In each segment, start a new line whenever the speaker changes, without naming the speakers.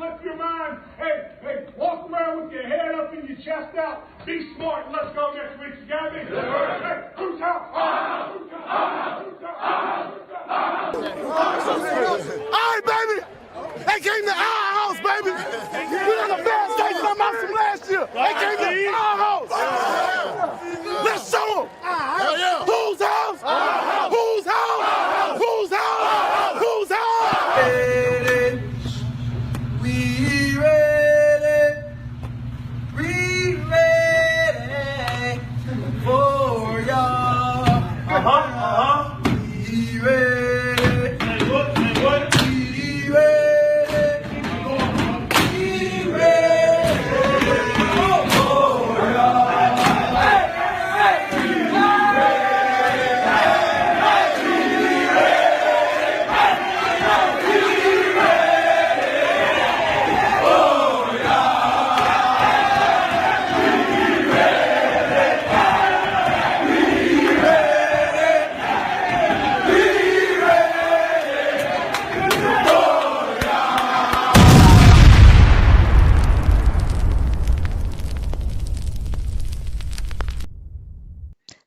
slip your mind. Hey, walk around with your head up and your chest out. Be smart and let's go next week. You got me? Hey, who's out? Who's out? Who's out?
All right, baby. They came to our house, baby. We had a bad state from us from last year. They came to our house. Let's show them. Whose house? Whose house? Whose house? Whose house?
We ready. We ready for y'all. We ready.
Hey, what? Hey, what?
We ready. We ready for y'all.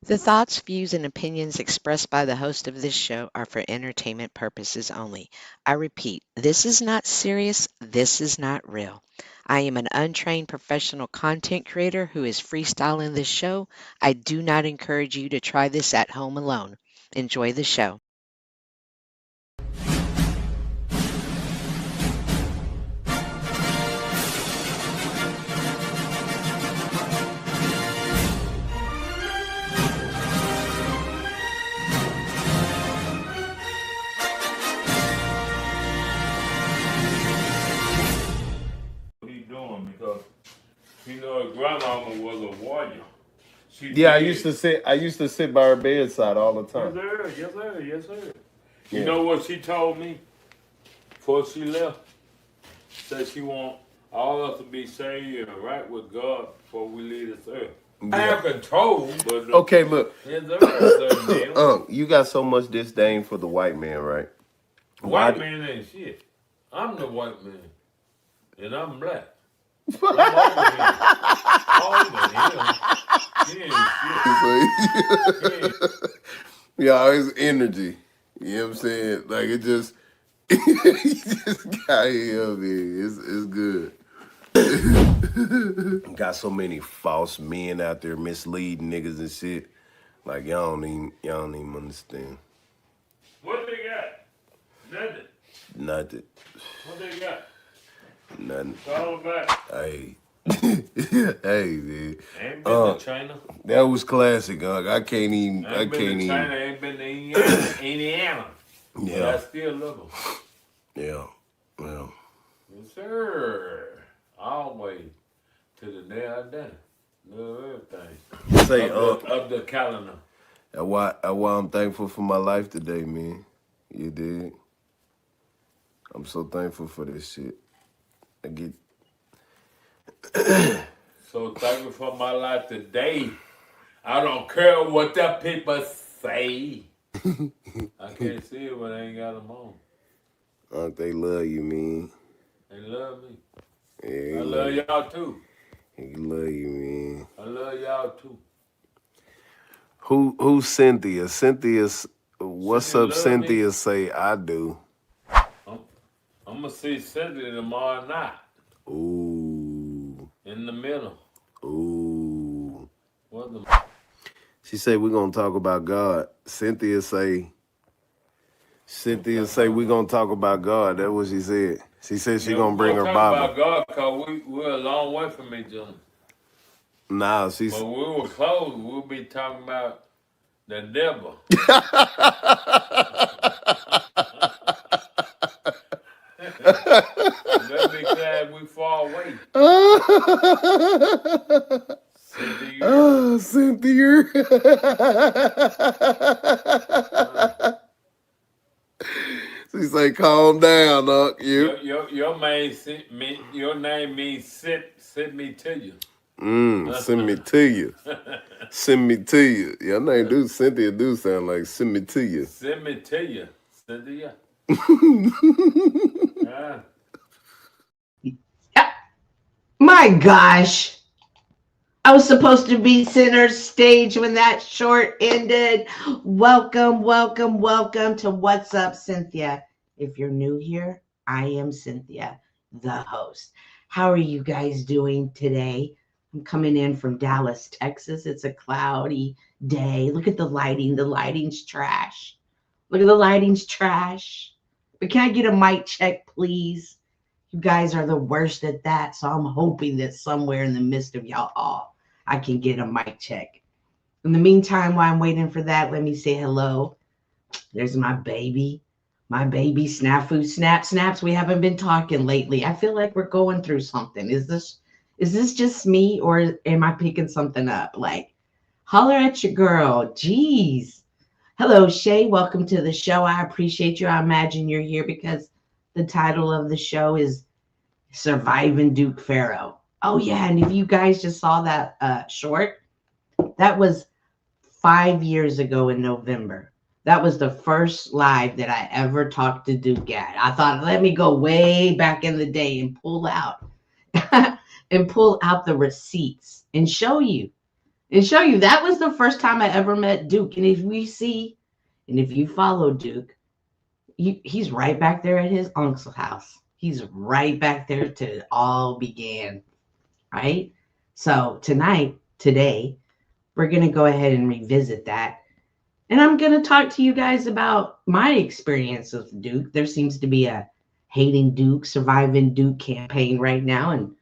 The thoughts, views, and opinions expressed by the host of this show are for entertainment purposes only. I repeat, this is not serious, this is not real. I am an untrained professional content creator who is freestyling this show. I do not encourage you to try this at home alone. Enjoy the show.
Because his grandmama was a warrior.
I used to sit by her bedside all the time.
Yes, sir. You know what she told me before she left? Said she want all us to be saved and right with God before we leave this earth. I have control, but
okay, look.
Yes, sir.
You got so much disdain for the white man, right?
White man ain't shit. I'm the white man, and I'm black. I'm over him.
Yeah, it's energy. You know what I'm saying? Like it just, he just got here, man. It's good. Got so many false men out there misleading niggas and shit. Like y'all don't even understand.
What they got?
Nothing.
What they got?
Nothing.
It's all about.
Hey. Hey, man.
Ain't been to China.
That was classic, Unc. I can't even.
Ain't been to China, ain't been to Indiana.
Yeah.
But I still love them.
Yeah. Well.
Yes, sir. Always. To the day I die. Love everything.
Say,
up the calendar.
That's why I'm thankful for my life today, man. You dig? I'm so thankful for this shit. I get.
So thankful for my life today. I don't care what the people say. I can't see it when I ain't got them on.
They love you, man.
They love me.
Yeah,
I love y'all too.
He love you, man.
I love y'all too.
Who's Cynthia? Cynthia's. What's
Cynthia
up, Cynthia?
Me.
Say I do.
I'm gonna see Cynthia tomorrow night.
Ooh.
In the middle.
Ooh.
What the?
She said we're gonna talk about God. Cynthia say we're gonna talk about God. That's what she said. She said she gonna bring her Bible.
About God, cause we're a long way from each other.
Nah, she's.
But we were close. We'll be talking about the devil. Let's be glad we far away.
Cynthia. She say, "Calm down, Doc."
Your name means send me to you.
Send me to you. Send me to you. Your name Cynthia do sound like send me to you.
Send me to you, Cynthia.
My gosh. I was supposed to be center stage when that short ended. Welcome, welcome, welcome to What's Up, Cynthia. If you're new here, I am Cynthia, the host. How are you guys doing today? I'm coming in from Dallas, Texas. It's a cloudy day. Look at the lighting. The lighting's trash. Look at the lighting's trash. But can I get a mic check, please? You guys are the worst at that, so I'm hoping that somewhere in the midst of y'all all, I can get a mic check. In the meantime, while I'm waiting for that, let me say hello. There's my baby Snafu Snaps. We haven't been talking lately. I feel like we're going through something. Is this just me, or am I picking something up? Like, holler at your girl. Jeez. Hello, Shay. Welcome to the show. I appreciate you. I imagine you're here because the title of the show is Surviving Duke Faro. Oh, yeah. And if you guys just saw that short, that was 5 years ago in November. That was the first live that I ever talked to Duke at. I thought, let me go way back in the day and pull out the receipts and show you. That was the first time I ever met Duke. And if you follow Duke, he's right back there at his uncle's house. He's right back there till it all began, right? So today, we're going to go ahead and revisit that. And I'm going to talk to you guys about my experience with Duke. There seems to be a Hating Duke, Surviving Duke campaign right now. And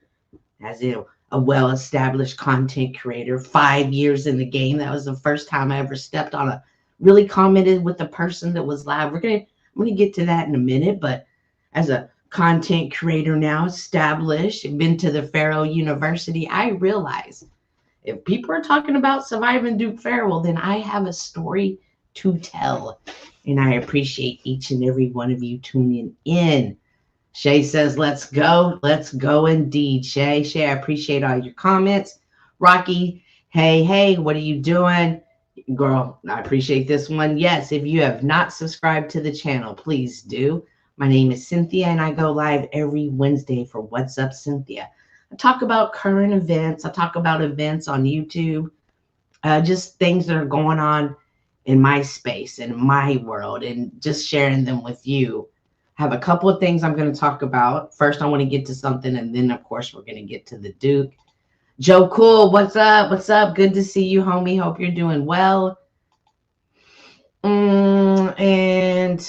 as a well-established content creator, 5 years in the game, that was the first time I ever stepped on really commented with the person that was live. I'm going to get to that in a minute, but as a content creator now, established, been to the Faro University, I realize if people are talking about surviving Duke Faro, well, then I have a story to tell. And I appreciate each and every one of you tuning in. Shay says, let's go. Let's go indeed, Shay. Shay, I appreciate all your comments. Rocky, hey, what are you doing? Girl, I appreciate this one. Yes, if you have not subscribed to the channel, please do. My name is Cynthia, and I go live every Wednesday for What's Up, Cynthia. I talk about current events. I talk about events on YouTube, just things that are going on in my space, in my world, and just sharing them with you. I have a couple of things I'm going to talk about. First, I want to get to something, and then, of course, we're going to get to the Duke. Joe Cool, what's up? What's up? Good to see you, homie. Hope you're doing well. And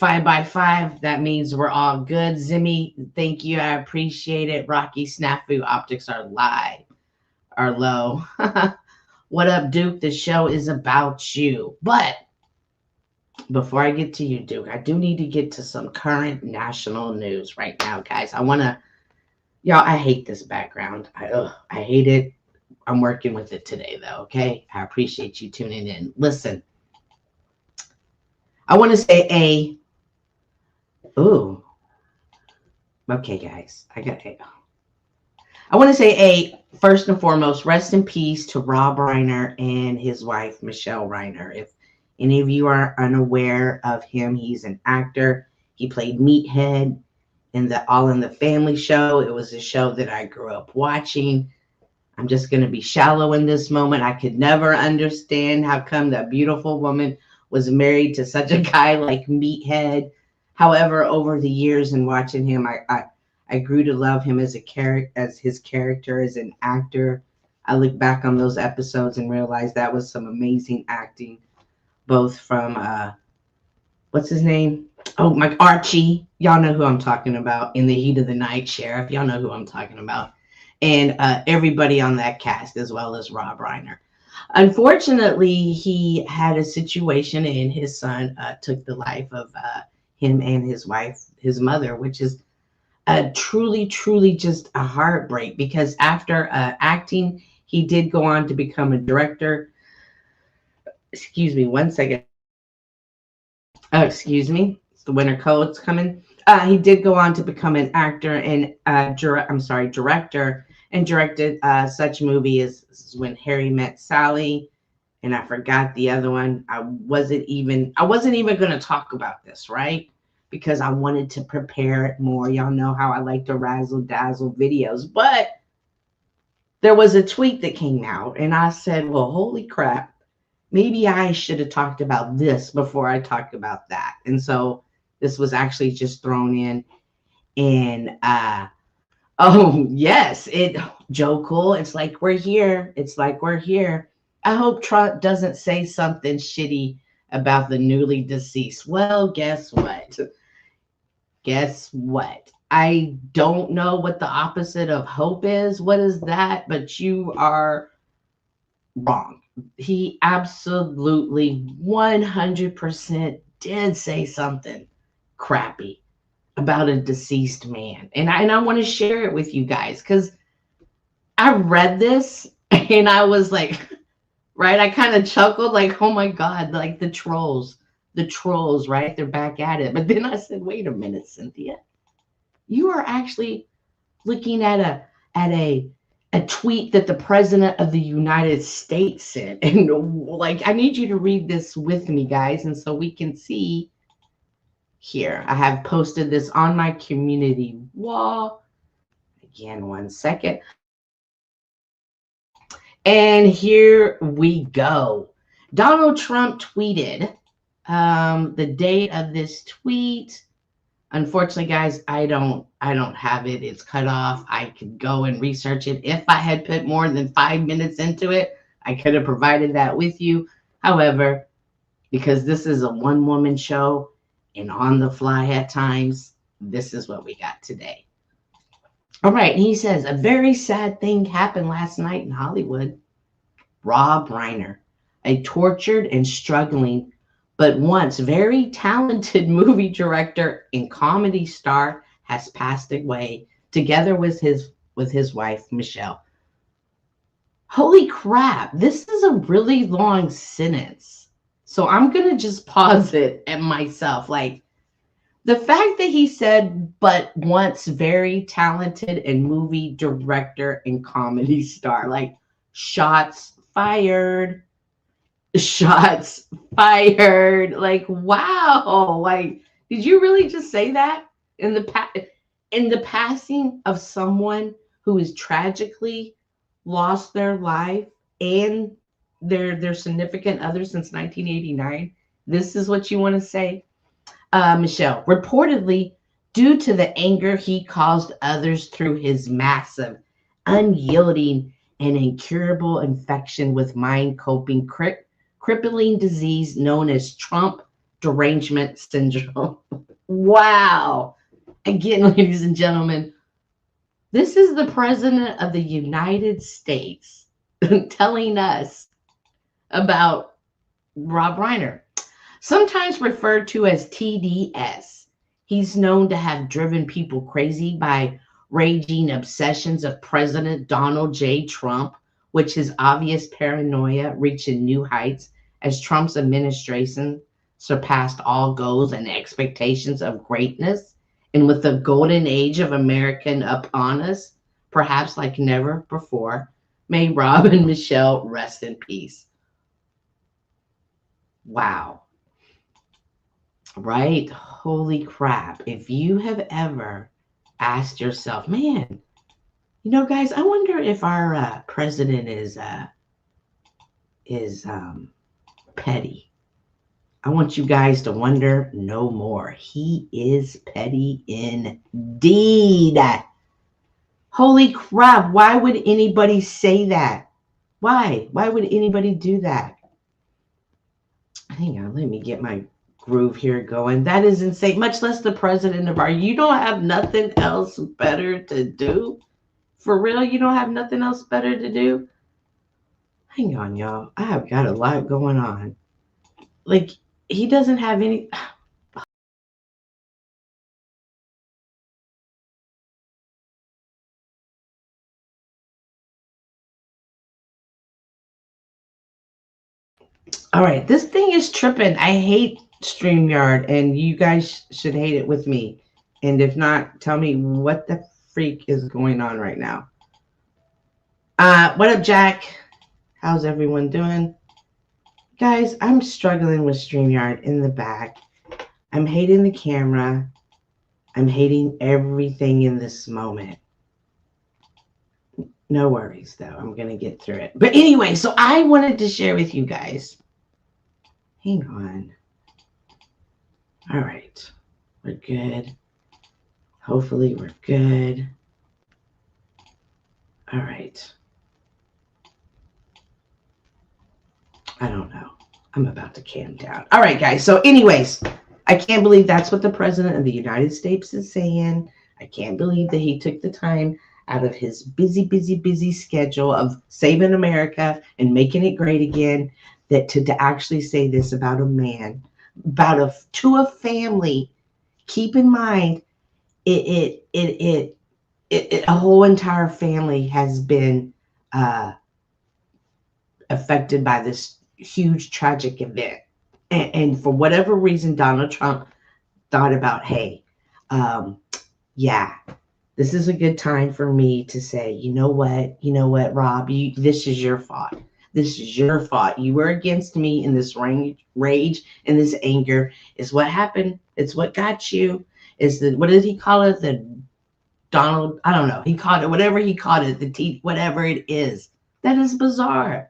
5x5, that means we're all good. Zimmy, thank you. I appreciate it. Rocky, Snafu, optics are low. What up, Duke? The show is about you. But before I get to you, Duke, I do need to get to some current national news right now, guys. Y'all, I hate this background. I hate it. I'm working with it today, though, okay? I appreciate you tuning in. Listen, I want to say okay, guys. I want to say first and foremost, rest in peace to Rob Reiner and his wife, Michelle Reiner. If any of you are unaware of him, he's an actor. He played Meathead in the All in the Family show. It was a show that I grew up watching. I'm just going to be shallow in this moment. I could never understand how come that beautiful woman was married to such a guy like Meathead. However, over the years and watching him, I grew to love him as his character as an actor. I look back on those episodes and realize that was some amazing acting, both from what's his name? Oh, my Archie. Y'all know who I'm talking about. In the Heat of the Night, Sheriff. Y'all know who I'm talking about. And everybody on that cast, as well as Rob Reiner. Unfortunately, he had a situation and his son took the life of him and his wife, his mother, which is truly just a heartbreak, because after acting, he did go on to become a director. Excuse me, 1 second. Excuse me, it's the winter cold's coming. He did go on to become an actor and director, and directed such movies as When Harry Met Sally, and I forgot the other one. I wasn't even going to talk about this, right? Because I wanted to prepare it more. Y'all know how I like to razzle dazzle videos, but there was a tweet that came out, and I said, well, holy crap, maybe I should have talked about this before I talked about that. And so this was actually just thrown in. And oh yes, Joe Cool, it's like we're here. It's like we're here. I hope Trump doesn't say something shitty about the newly deceased. Well, guess what? Guess what? I don't know what the opposite of hope is. What is that? But you are wrong. He absolutely 100% did say something crappy about a deceased man. And I want to share it with you guys because I read this and I was like, right? I kind of chuckled like, oh my God, like the trolls, right? They're back at it. But then I said, wait a minute, Cynthia, you are actually looking at a tweet that the president of the United States sent. And like, I need you to read this with me, guys. And so we can see here, I have posted this on my community wall. Again, 1 second. And here we go. Donald Trump tweeted the date of this tweet. Unfortunately, guys, I don't have it. It's cut off. I could go and research it. If I had put more than 5 minutes into it, I could have provided that with you. However, because this is a one-woman show and on the fly at times, this is what we got today. All right, he says, a very sad thing happened last night in Hollywood. Rob Reiner, a tortured and struggling but once very talented movie director and comedy star, has passed away together with his wife, Michelle. Holy crap, this is a really long sentence. So I'm going to just pause it at myself. Like, the fact that he said, but once very talented and movie director and comedy star, like, shots fired. Shots fired. Like, wow. Like, did you really just say that in the passing of someone who is tragically lost their life and their significant other since 1989? This is what you want to say? Michelle, reportedly due to the anger he caused others through his massive, unyielding, and incurable infection with mind-coping crippling disease known as Trump derangement syndrome. Wow. Again, ladies and gentlemen, this is the president of the United States telling us about Rob Reiner, sometimes referred to as TDS. He's known to have driven people crazy by raging obsessions of President Donald J. Trump, which his obvious paranoia reaching new heights as Trump's administration surpassed all goals and expectations of greatness. And with the golden age of American upon us, perhaps like never before, may Rob and Michelle rest in peace. Wow. Right? Holy crap. If you have ever asked yourself, man, you know, guys, I wonder if our president is petty. I want you guys to wonder no more. He is petty indeed. Holy crap. Why would anybody say that? Why? Why would anybody do that? Hang on, let me get my groove here going. That is insane. Much less the president of our. You don't have nothing else better to do? For real? You don't have nothing else better to do? Hang on, y'all. I have got a lot going on. Like, he doesn't have any. All right, this thing is tripping. I hate StreamYard, and you guys should hate it with me. And if not, tell me what the freak is going on right now. What up, Jack? How's everyone doing? Guys, I'm struggling with StreamYard in the back. I'm hating the camera. I'm hating everything in this moment. No worries, though. I'm going to get through it. But anyway, so I wanted to share with you guys. Hang on. All right. We're good. Hopefully we're good. All right. I don't know. I'm about to calm down. All right, guys. So anyways, I can't believe that's what the president of the United States is saying. I can't believe that he took the time out of his busy schedule of saving America and making it great again, that to actually say this about a man, to a family. Keep in mind, a whole entire family has been affected by this huge tragic event. And for whatever reason, Donald Trump thought about, hey, yeah, this is a good time for me to say, you know what, Rob, this is your fault. This is your fault. You were against me in this rage and this anger is what happened. It's what got you. Is the, what did he call it? The Donald, I don't know. He called it whatever he called it, whatever it is. That is bizarre.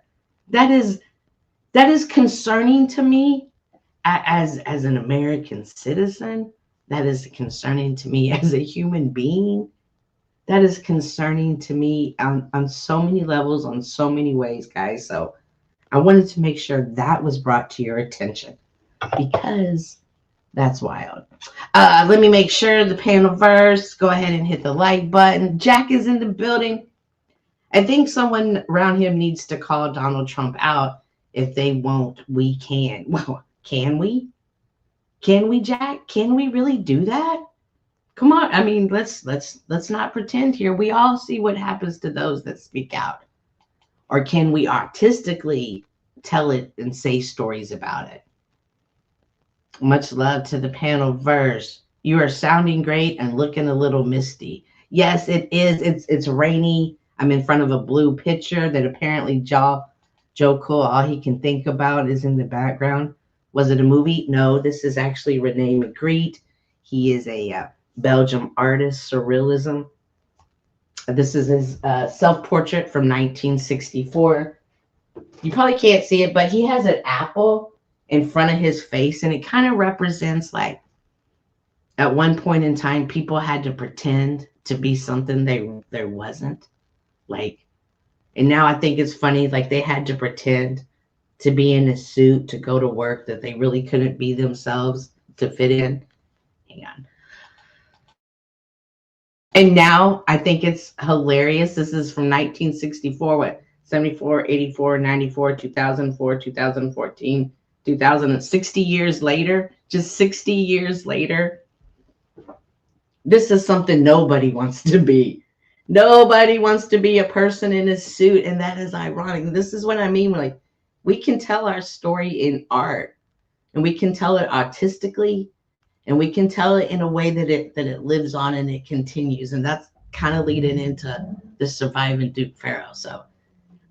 That is concerning to me as an American citizen. That is concerning to me as a human being. That is concerning to me on so many levels, on so many ways, guys. So I wanted to make sure that was brought to your attention because that's wild. Let me make sure the panel verse. Go ahead and hit the like button. Jack is in the building. I think someone around him needs to call Donald Trump out. If they won't, we can. Well, can we? Can we, Jack? Can we really do that? Come on. I mean, let's not pretend here. We all see what happens to those that speak out. Or can we artistically tell it and say stories about it? Much love to the panel verse. You are sounding great and looking a little misty. Yes, it is. It's rainy. I'm in front of a blue picture that apparently Joe Cool, all he can think about is in the background. Was it a movie? No, this is actually Rene Magritte. He is a Belgium artist, surrealism. This is his self-portrait from 1964. You probably can't see it, but he has an apple in front of his face, and it kind of represents, like, at one point in time, people had to pretend to be something there wasn't. Like, and now I think it's funny, like they had to pretend to be in a suit to go to work that they really couldn't be themselves to fit in. Hang on. And now I think it's hilarious. This is from 1964, what, 74, 84, 94, 2004, 2014, 2060 years later, just 60 years later. This is something nobody wants to be. Nobody wants to be a person in a suit, and that is ironic. This is what I mean. Like, we can tell our story in art, and we can tell it artistically, and we can tell it in a way that it lives on and it continues. And that's kind of leading into the Surviving Duke Faro. So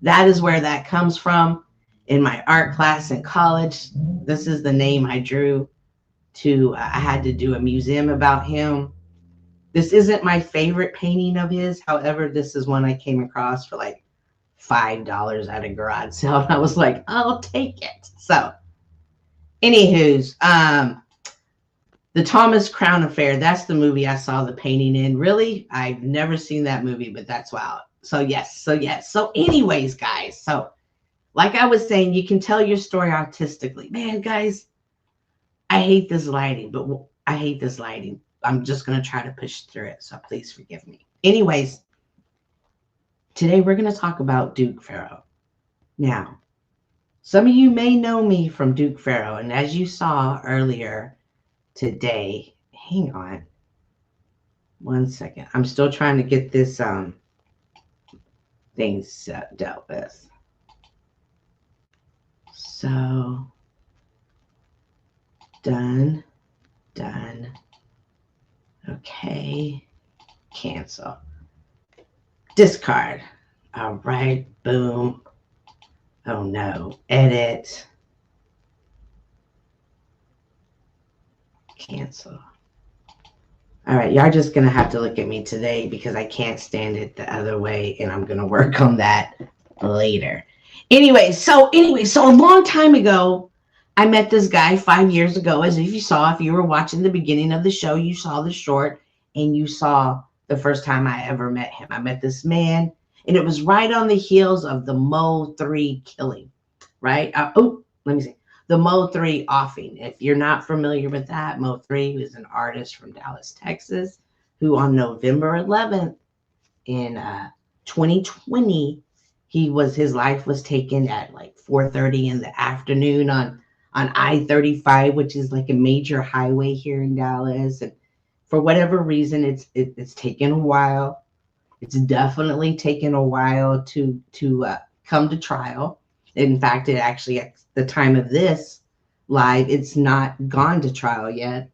that is where that comes from. In my art class in college, this is the name I drew to. I had to do a museum about him. This isn't my favorite painting of his. However, this is one I came across for like $5 at a garage sale. And I was like, I'll take it. So, anywho's, the Thomas Crown Affair, that's the movie I saw the painting in. Really? I've never seen that movie, but that's wild. So yes. So anyways, guys. So like I was saying, you can tell your story artistically. Man, guys, I hate this lighting, but I hate this lighting. I'm just going to try to push through it, so please forgive me. Anyways, today we're going to talk about Duke Faro. Now, some of you may know me from Duke Faro, and as you saw earlier today, hang on one second. I'm still trying to get this things dealt with. So, done. Okay, cancel. Discard. All right, boom. Oh no, edit. Cancel. All right, y'all just gonna have to look at me today because I can't stand it the other way, and I'm gonna work on that later. So a long time ago, I met this guy 5 years ago. As if you were watching the beginning of the show, you saw the short, and you saw the first time I ever met him. I met this man, and it was right on the heels of the Mo 3 killing, right? Let me see. The Mo 3 offing. If you're not familiar with that, Mo 3 was an artist from Dallas, Texas, who on November 11th in 2020, his life was taken at like 4:30 in the afternoon on I-35, which is like a major highway here in Dallas. And for whatever reason, it's taken a while. It's definitely taken a while to come to trial. In fact, it actually, at the time of this live, it's not gone to trial yet.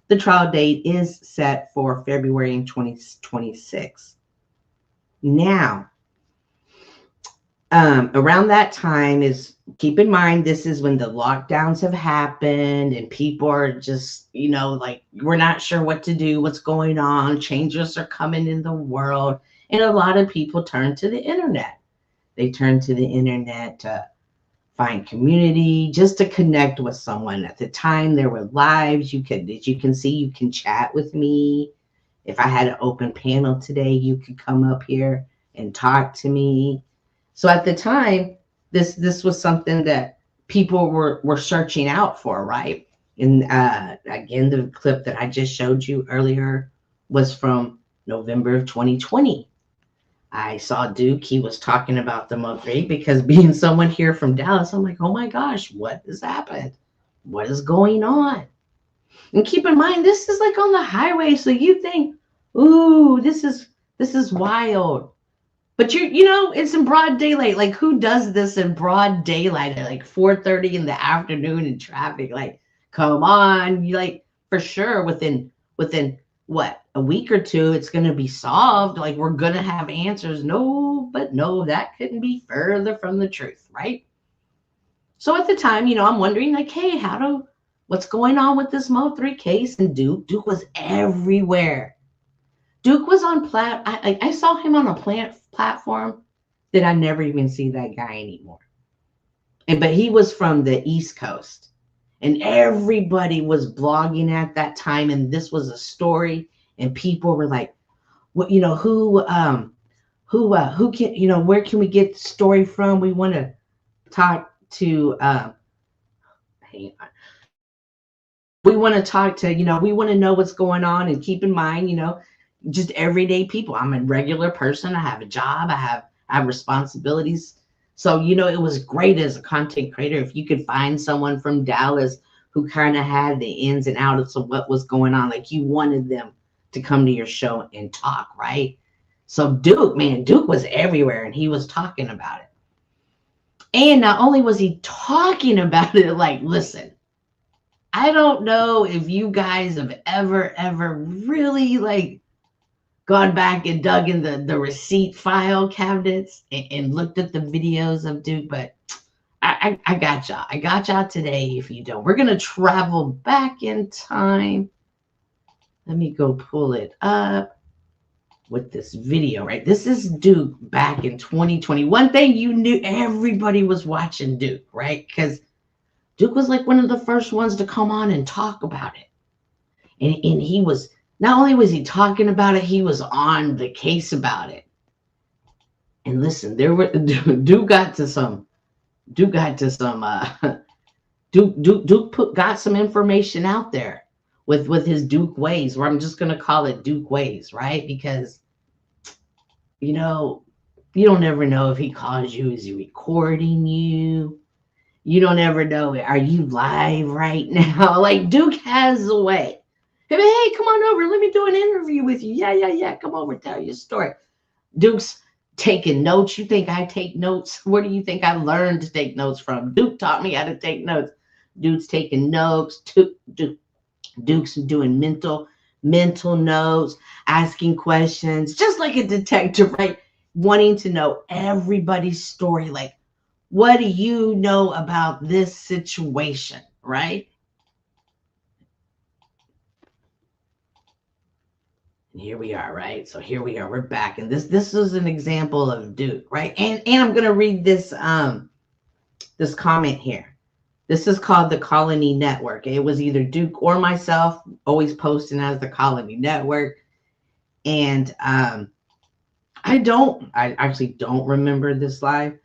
The trial date is set for February in 2026. Now, around that time is, keep in mind, this is when the lockdowns have happened and people are just, like, we're not sure what to do, what's going on, changes are coming in the world. And a lot of people turn to the internet. They turn to the internet to find community, just to connect with someone. At the time, there were lives. As you can see, you can chat with me. If I had an open panel today, you could come up here and talk to me. So at the time, this was something that people were searching out for, right? And again, the clip that I just showed you earlier was from November of 2020. I saw Duke. He was talking about the Mo3 because being someone here from Dallas, I'm like, oh my gosh, what has happened? What is going on? And keep in mind, this is like on the highway, so you think, ooh, this is wild. But it's in broad daylight. Like, who does this in broad daylight at like 4:30 in the afternoon in traffic? Like, come on. You, like, for sure within what, a week or two, it's gonna be solved. Like, we're gonna have answers. No, that couldn't be further from the truth, right? So at the time, I'm wondering, like, hey, what's going on with this Mo3 case? And Duke was everywhere. Duke was on I saw him on a platform that I never even see that guy anymore. But he was from the East Coast, and everybody was blogging at that time, and this was a story, and people were like, "What? Who can, where can we get the story from? We want to talk to hang on. We want to talk to, we want to know what's going on." And keep in mind, just everyday people. I'm a regular person. I have a job. I have responsibilities. So, it was great as a content creator if you could find someone from Dallas who kind of had the ins and outs of what was going on. Like, you wanted them to come to your show and talk, right? So Duke was everywhere, and he was talking about it. And not only was he talking about it, like, listen, I don't know if you guys have ever really, like, gone back and dug in the receipt file cabinets and looked at the videos of Duke, but I got y'all. I got y'all today if you don't. We're going to travel back in time. Let me go pull it up with this video, right? This is Duke back in 2020. One thing you knew, everybody was watching Duke, right? Because Duke was like one of the first ones to come on and talk about it. And he was, not only was he talking about it, he was on the case about it. And listen, Duke got some got some information out there with his Duke ways, or I'm just gonna call it Duke ways, right? Because you don't ever know if he calls you, is he recording you? You don't ever know, are you live right now? Like, Duke has a way. Hey, come on over. Let me do an interview with you. Yeah. Come over, tell your story. Duke's taking notes. You think I take notes? Where do you think I learned to take notes from? Duke taught me how to take notes. Duke's taking notes. Duke's doing mental notes, asking questions, just like a detective, right? Wanting to know everybody's story. Like, what do you know about this situation, right? And here we are, right? So here we are. We're back. And this is an example of Duke, right? And I'm gonna read this this comment here. This is called the Colony Network. It was either Duke or myself, always posting as the Colony Network. And I actually don't remember this live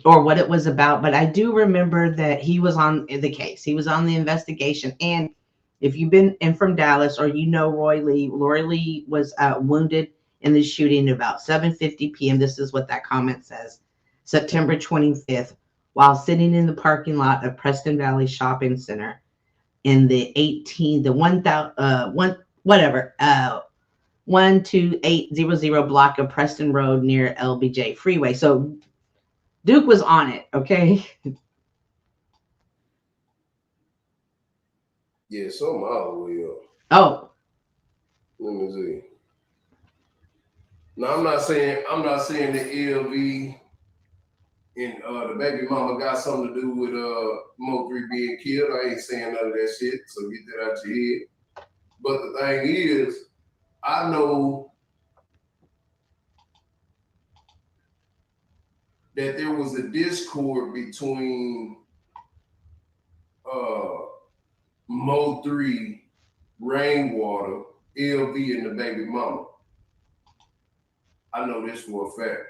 or what it was about, but I do remember that he was on the case. He was on the investigation. And if you've been in from Dallas or you know Roy Lee was wounded in the shooting at about 7:50 p.m. This is what that comment says. September 25th, while sitting in the parking lot of Preston Valley Shopping Center in the 12800 block of Preston Road near LBJ Freeway. So Duke was on it, okay?
Yeah, something all the way up.
Oh.
Let me see. No, I'm not saying the LV and the baby mama got something to do with Mo3 being killed. I ain't saying none of that shit, so get that out your head. But the thing is, I know that there was a discord between Mo3, Rainwater, LV, and the baby mama. I know this for a fact.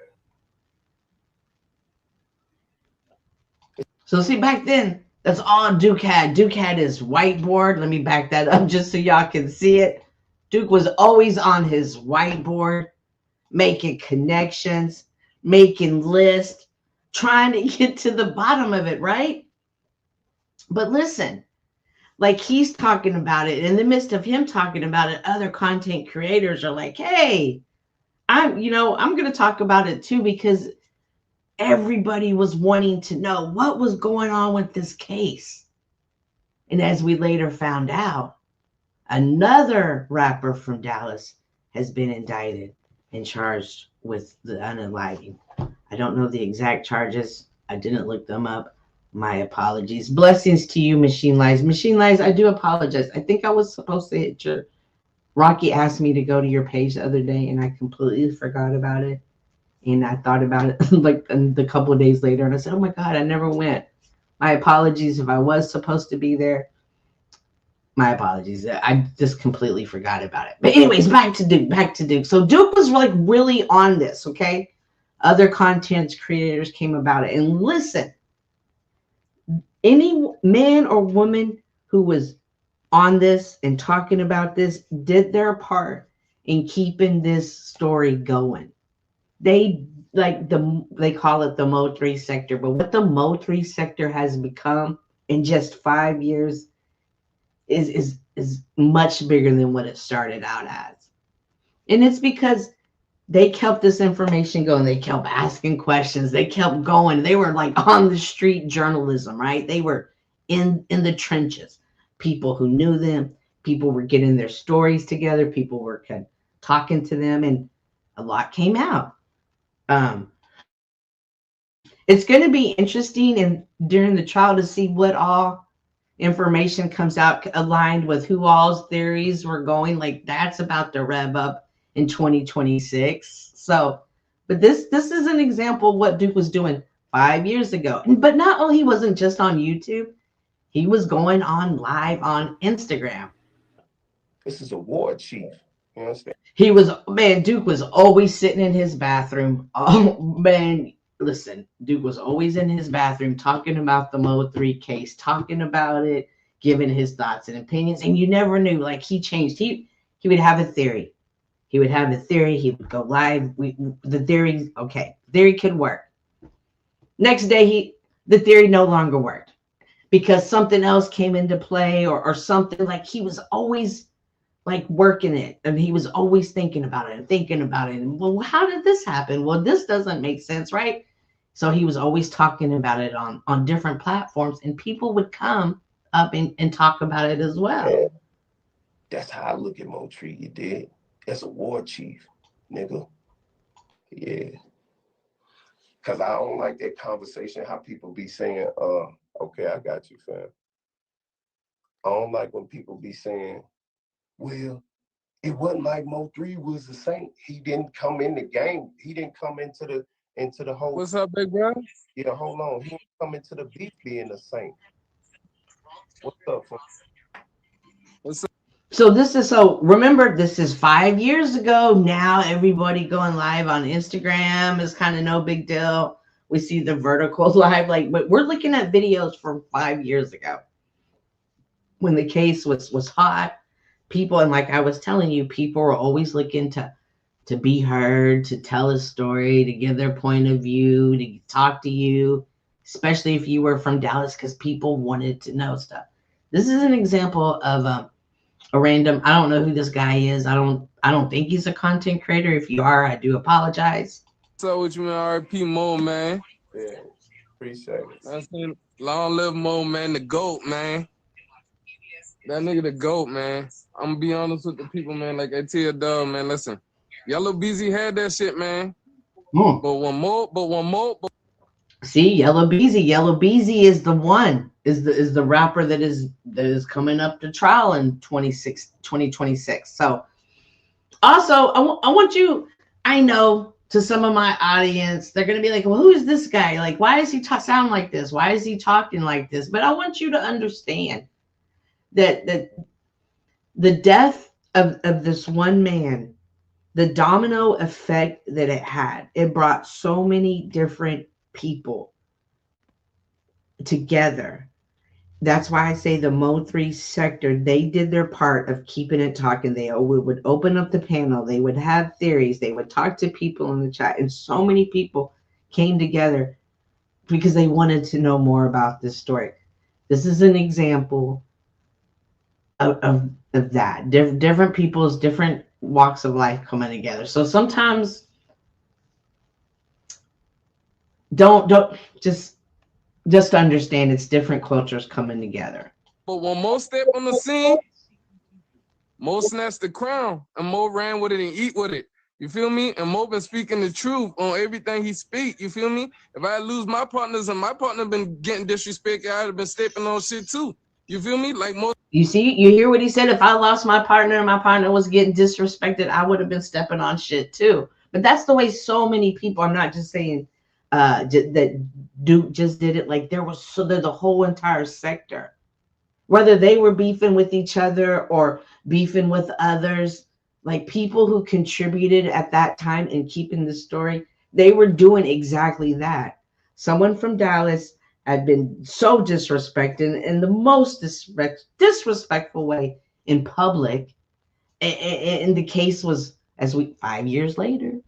So see, back then, that's all Duke had. Duke had his whiteboard. Let me back that up just so y'all can see it. Duke was always on his whiteboard, making connections, making lists, trying to get to the bottom of it, right? But listen, like he's talking about it. In the midst of him talking about it, other content creators are like, hey, I'm going to talk about it too, because everybody was wanting to know what was going on with this case. And as we later found out, another rapper from Dallas has been indicted and charged with the unaliving. I don't know the exact charges. I didn't look them up. My apologies. Blessings to you, Machine Lies. Machine Lies, I do apologize. I think I was supposed to hit your... Rocky asked me to go to your page the other day, and I completely forgot about it. And I thought about it like a couple of days later, and I said, oh my God, I never went. My apologies if I was supposed to be there. My apologies. I just completely forgot about it. But anyways, back to Duke. So Duke was like really on this, okay? Other content creators came about it. And listen, any man or woman who was on this and talking about this did their part in keeping this story going. They call it the Mo3 sector, but what the Mo3 sector has become in just 5 years is much bigger than what it started out as. And it's because they kept this information going. They kept asking questions. They kept going. They were like on the street journalism, right? They were in the trenches. People who knew them, people were getting their stories together, people were talking to them, and a lot came out. It's going to be interesting and during the trial to see what all information comes out aligned with who all's theories were going. Like that's about to rev up in 2026. So, but this is an example of what Duke was doing 5 years ago. But not only he wasn't just on YouTube, he was going on live on Instagram.
This is a war chief. You understand?
Duke was always sitting in his bathroom. Oh man, listen, Duke was always in his bathroom talking about the Mo3 case, talking about it, giving his thoughts and opinions. And you never knew, like he changed. He would have a theory. He would have a theory. He would go live. The theory could work. Next day, the theory no longer worked because something else came into play or something. Like he was always like working it, and he was always thinking about it and thinking about it. And well, how did this happen? Well, this doesn't make sense, right? So he was always talking about it on different platforms, and people would come up and talk about it as well.
Yeah. That's how I look at Mo3. You did as a war chief, nigga. Yeah. Cause I don't like that conversation, how people be saying, okay, I got you, fam. I don't like when people be saying, well, it wasn't like Mo3 was the saint. He didn't come in the game. He didn't come into the whole.
What's up, big bro?
Yeah, hold on. He didn't come into the beef being a saint. What's up?
What's up?
So remember, this is 5 years ago. Now everybody going live on Instagram is kind of no big deal. We see the vertical live, but we're looking at videos from 5 years ago when the case was hot. People, and like I was telling you, people were always looking to be heard, to tell a story, to give their point of view, to talk to you, especially if you were from Dallas, because people wanted to know stuff. This is an example of a random. I don't know who this guy is. I don't think he's a content creator. If you are, I do apologize.
So what you mean, RP Mo, man?
Yeah, appreciate it.
That's it. Long live Mo, man, the GOAT, man. That nigga the GOAT, man. I'm gonna be honest with the people, man. Like I tell you, dog, man, listen. Yellow Beezy had that shit, man. But one more.
See, Yellow Beezy is the one, is the rapper that is coming up to trial in 2026. So also, I want you, I know to some of my audience, they're going to be like, well, who is this guy? Like, why does he sound like this? Why is he talking like this? But I want you to understand that the death of this one man, the domino effect that it had, it brought so many different people together. That's why I say the Mo3 sector, they did their part of keeping it talking. They would open up the panel. They would have theories. They would talk to people in the chat. And so many people came together because they wanted to know more about this story. This is an example of that. Different people's different walks of life coming together. So sometimes don't just understand it's different cultures coming together.
But when Mo stepped on the scene, Mo snatched the crown and Mo ran with it and eat with it. You feel me? And Mo been speaking the truth on everything he speak. You feel me? If I lose my partners and my partner been getting disrespected, I'd have been stepping on shit too. You feel me? Like Mo.
You see, you hear what he said? If I lost my partner and my partner was getting disrespected, I would have been stepping on shit too. But that's the way so many people, I'm not just saying that Duke just did it. Like there's the whole entire sector, whether they were beefing with each other or beefing with others, like people who contributed at that time in keeping the story, they were doing exactly that. Someone from Dallas had been so disrespected in the most disrespectful way in public. And the case was, 5 years later,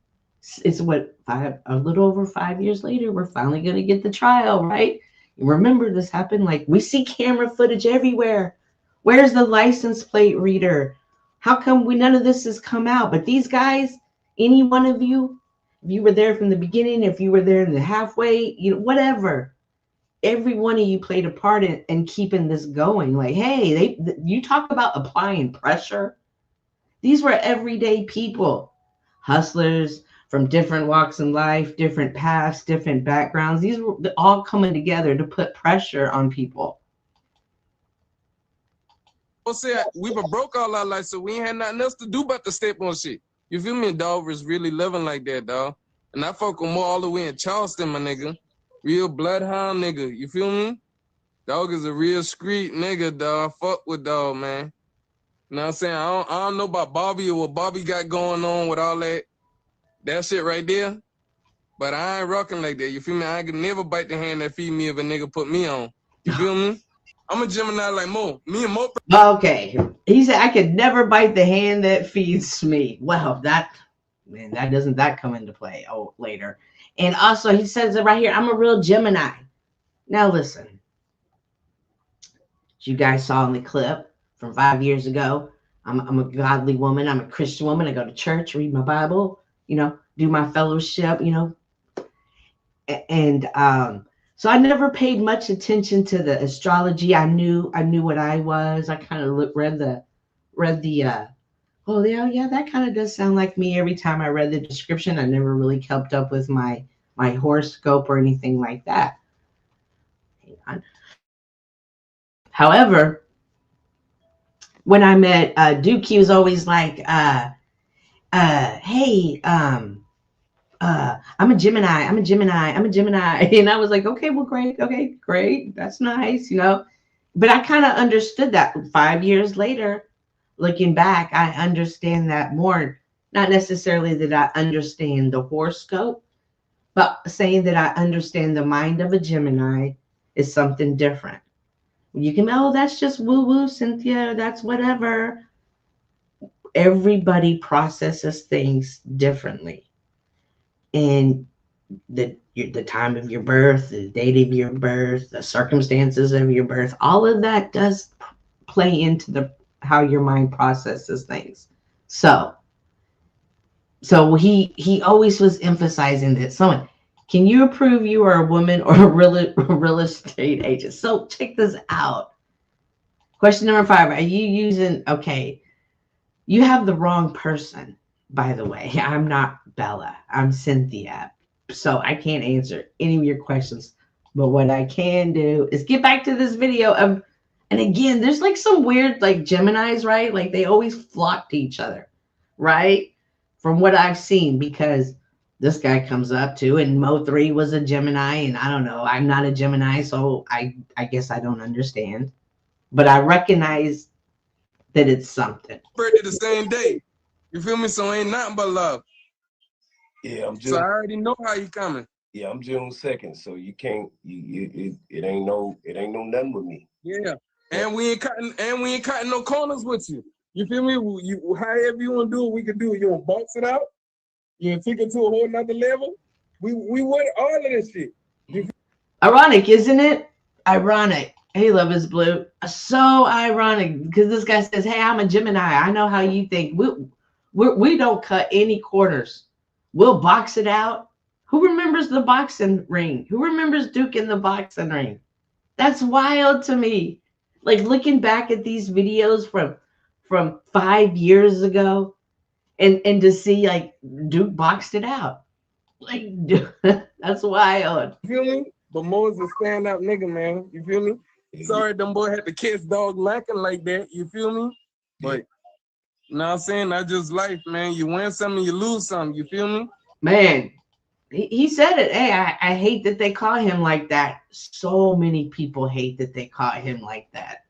it's a little over 5 years later, we're finally going to get the trial, right? Remember, this happened, like we see camera footage everywhere. Where's the license plate reader? How come none of this has come out? But these guys, any one of you, if you were there from the beginning, if you were there in the halfway, whatever, every one of you played a part in keeping this going. Like, hey, you talk about applying pressure. These were everyday people, hustlers from different walks in life, different paths, different backgrounds. These were all coming together to put pressure on people.
Say we were broke all our life, so we ain't had nothing else to do but to step on shit. You feel me? Dog was really living like that, dog. And I fuck with Mo all the way in Charleston, my nigga. Real bloodhound nigga. You feel me? Dog is a real street nigga, dog. Fuck with dog, man. You know what I'm saying? I don't know about Bobby or what Bobby got going on with all that shit right there. But I ain't rocking like that. You feel me? I can never bite the hand that feed me if a nigga put me on. You feel me? I'm a Gemini like Mo. Me and Mo.
Okay. He said, I could never bite the hand that feeds me. Well, that doesn't come into play later. And also he says it right here, I'm a real Gemini. Now listen, as you guys saw in the clip from 5 years ago, I'm a godly woman. I'm a Christian woman. I go to church, read my Bible, do my fellowship, and so I never paid much attention to the astrology. I knew what I was. I kind of read the oh yeah, that kind of does sound like me. Every time I read the description, I never really kept up with my horoscope or anything like that. Hang on. However, when I met Duke, he was always like, hey, I'm a Gemini. I'm a Gemini. I'm a Gemini. And I was like, okay, well, great. Okay, great. That's nice, you know. But I kind of understood that 5 years later, looking back, I understand that more. Not necessarily that I understand the horoscope, but saying that I understand the mind of a Gemini is something different. You can, oh, that's just woo woo, Cynthia. That's whatever. Everybody processes things differently. And the time of your birth, the date of your birth, the circumstances of your birth, all of that does play into the how your mind processes things. So he always was emphasizing that someone, can you prove you are a woman or a real estate agent? So check this out. Question number 5. Are you using, okay, you have the wrong person, by the way. I'm not Bella. I'm Cynthia. So I can't answer any of your questions. But what I can do is get back to this video of, and again, there's like some weird like Geminis, right? Like they always flock to each other, right? From what I've seen, because this guy comes up to, and Mo3 was a Gemini, and I don't know, I'm not a Gemini, so I guess I don't understand. But I recognize that it's something.
Birthday the same day. You feel me? So ain't nothing but love.
Yeah, I'm
So I
June.
already know how you coming.
Yeah, I'm June 2nd. So you can't. It ain't no nothing with me.
Yeah. And we ain't cutting no corners with you. You feel me? You however you want to do it, we can do it. You want to box it out? You want to take it to a whole nother level? We want all of this shit.
Ironic, isn't it? Ironic. Hey, Love is Blue. So ironic because this guy says, hey, I'm a Gemini. I know how you think. We don't cut any corners. We'll box it out. Who remembers the boxing ring? Who remembers Duke in the boxing ring? That's wild to me. Like looking back at these videos from 5 years ago and to see like Duke boxed it out. Like that's wild.
You feel me? But Mo's a stand-up nigga, man. You feel me? Sorry, them boy had to kiss dog lacking like that. You feel me? But you know what I'm saying? That's just life, man. You win something, you lose something. You feel me?
Man, he said it. Hey, I hate that they call him like that. So many people hate that they caught him like that.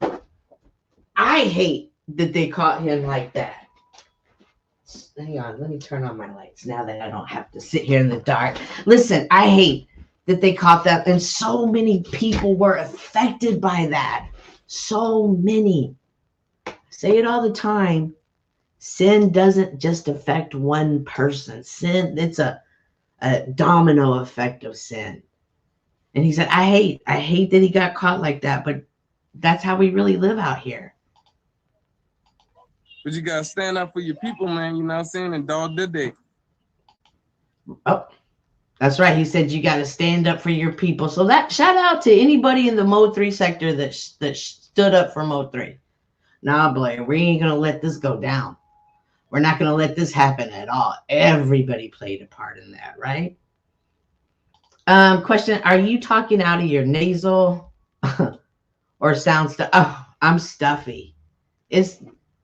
I hate that they caught him like that. Hang on, let me turn on my lights now that I don't have to sit here in the dark. Listen, I hate that they caught that, and so many people were affected by that. So many. I say it all the time. Sin doesn't just affect one person. Sin, it's a domino effect of sin. And he said, I hate that he got caught like that, but that's how we really live out here.
But you gotta stand up for your people, man. You know what I'm saying? And dog did they.
Oh, that's right. He said you got to stand up for your people. So that shout out to anybody in the Mo3 sector that stood up for Mo3. Nah, Blair, we ain't gonna let this go down. We're not gonna let this happen at all. Everybody played a part in that, right? Question: are you talking out of your nasal or sound stuff? Oh, I'm stuffy.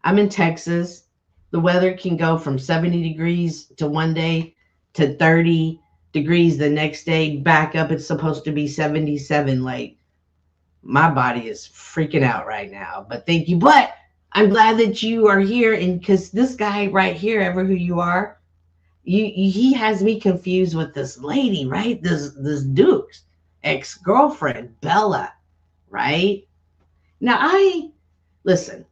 I'm in Texas. The weather can go from 70 degrees to one day to 30 degrees the next day. Back up, it's supposed to be 77. Like my body is freaking out right now. But thank you. But I'm glad that you are here, and because this guy right here, ever who you are, he has me confused with this lady, right? This Duke's ex-girlfriend, Bella, right? Now listen.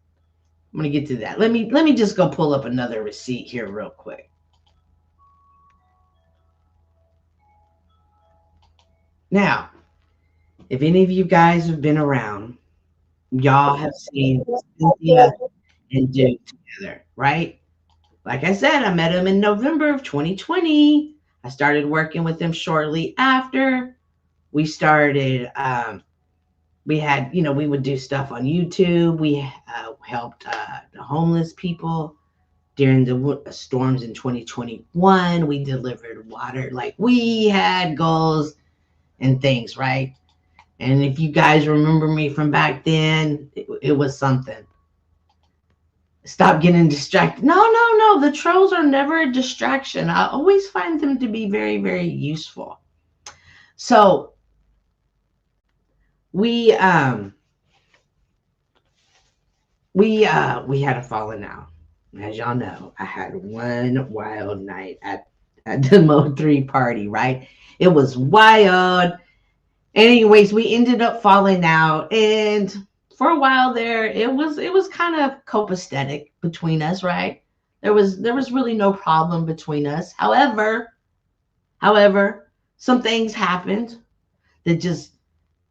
I'm gonna get to that. Let me just go pull up another receipt here real quick. Now, if any of you guys have been around, y'all have seen Cynthia and Duke together, right? Like I said, I met him in November of 2020. I started working with him shortly after. We started, we had, we would do stuff on YouTube. We helped the homeless people during the storms in 2021. We delivered water. Like we had goals and things, right? And if you guys remember me from back then, it was something. stop getting distracted. No. The trolls are never a distraction. I always find them to be very, very useful. So we had a falling out. As y'all know, I had one wild night at the Mo3 party, right? It was wild. Anyways, we ended up falling out, and for a while there, it was kind of copacetic between us, right? There was really no problem between us. However, some things happened that just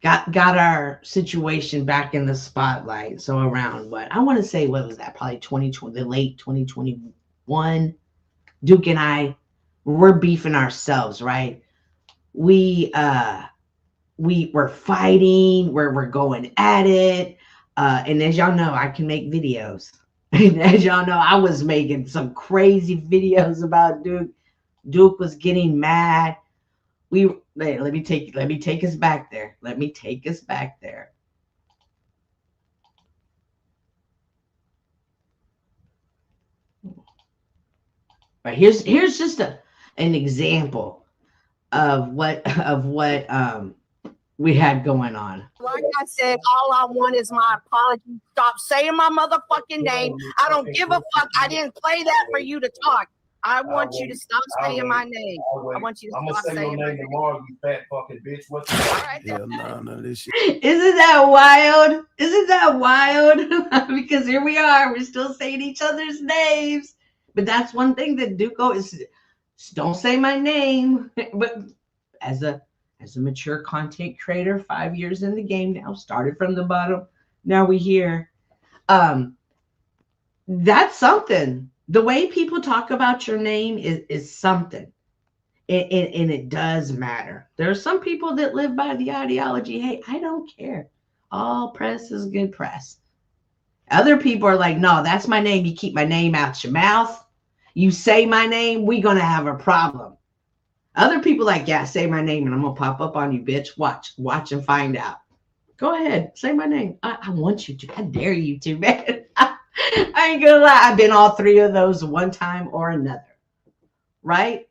got our situation back in the spotlight. So around what I want to say, what was that? Probably 2020, the late 2021. Duke and I were beefing ourselves, right? We were fighting, we're going at it. And as y'all know, I can make videos. And as y'all know, I was making some crazy videos about Duke. Duke was getting mad. Let me take us back there. Let me take us back there. But here's just an example of what we had going on.
Like I said, all I want is my apology. Stop saying my motherfucking name. I don't give a fuck. I didn't play that for you to talk. I want you to stop saying my name. I want you to stop saying my name tomorrow, you fat fucking bitch. What's all right?
Hell no, none of this shit.
Isn't that wild? Isn't that wild? Because here we are. We're still saying each other's names. But that's one thing that Duco is, don't say my name. But as a mature content creator, 5 years in the game now, started from the bottom. Now we're here. That's something. The way people talk about your name is something. And it does matter. There are some people that live by the ideology, hey, I don't care. All press is good press. Other people are like, no, that's my name. You keep my name out your mouth. You say my name, we're going to have a problem. Other people like, yeah, say my name and I'm going to pop up on you, bitch. Watch and find out. Go ahead. Say my name. I want you to. I dare you to, man. I ain't gonna lie. I've been all three of those one time or another. Right?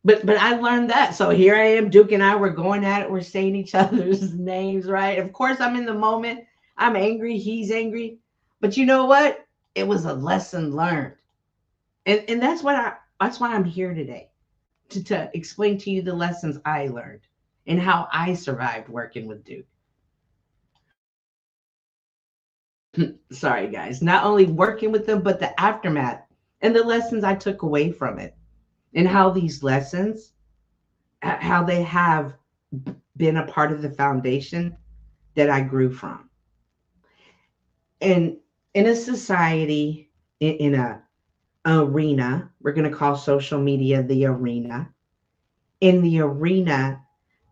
But I learned that. So here I am, Duke and I, we're going at it. We're saying each other's names, right? Of course, I'm in the moment. I'm angry. He's angry. But you know what? It was a lesson learned. And that's why I'm here today. To explain to you the lessons I learned and how I survived working with Duke. Sorry, guys. Not only working with them, but the aftermath and the lessons I took away from it. And how these lessons, how they have been a part of the foundation that I grew from. And in a society, in a arena, we're going to call social media the arena. In the arena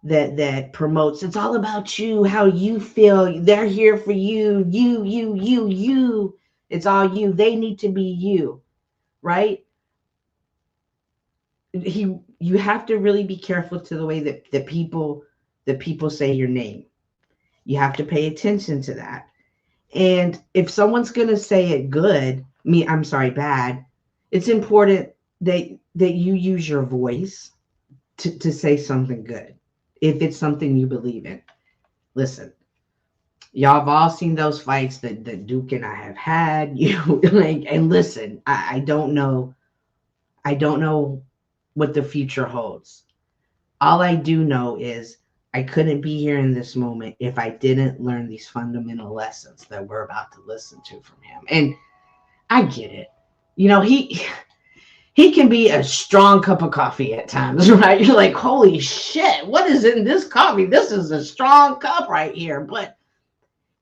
that promotes, it's all about you, how you feel. They're here for you, you. It's all you. They need to be you, right? You have to really be careful to the way that people say your name. You have to pay attention to that. And if someone's going to say it bad, it's important that you use your voice to say something good. If it's something you believe in. Listen, y'all have all seen those fights that Duke and I have had. And listen, I don't know what the future holds. All I do know is I couldn't be here in this moment if I didn't learn these fundamental lessons that we're about to listen to from him. And I get it. He can be a strong cup of coffee at times, right? You're like, holy shit, what is in this coffee? This is a strong cup right here. But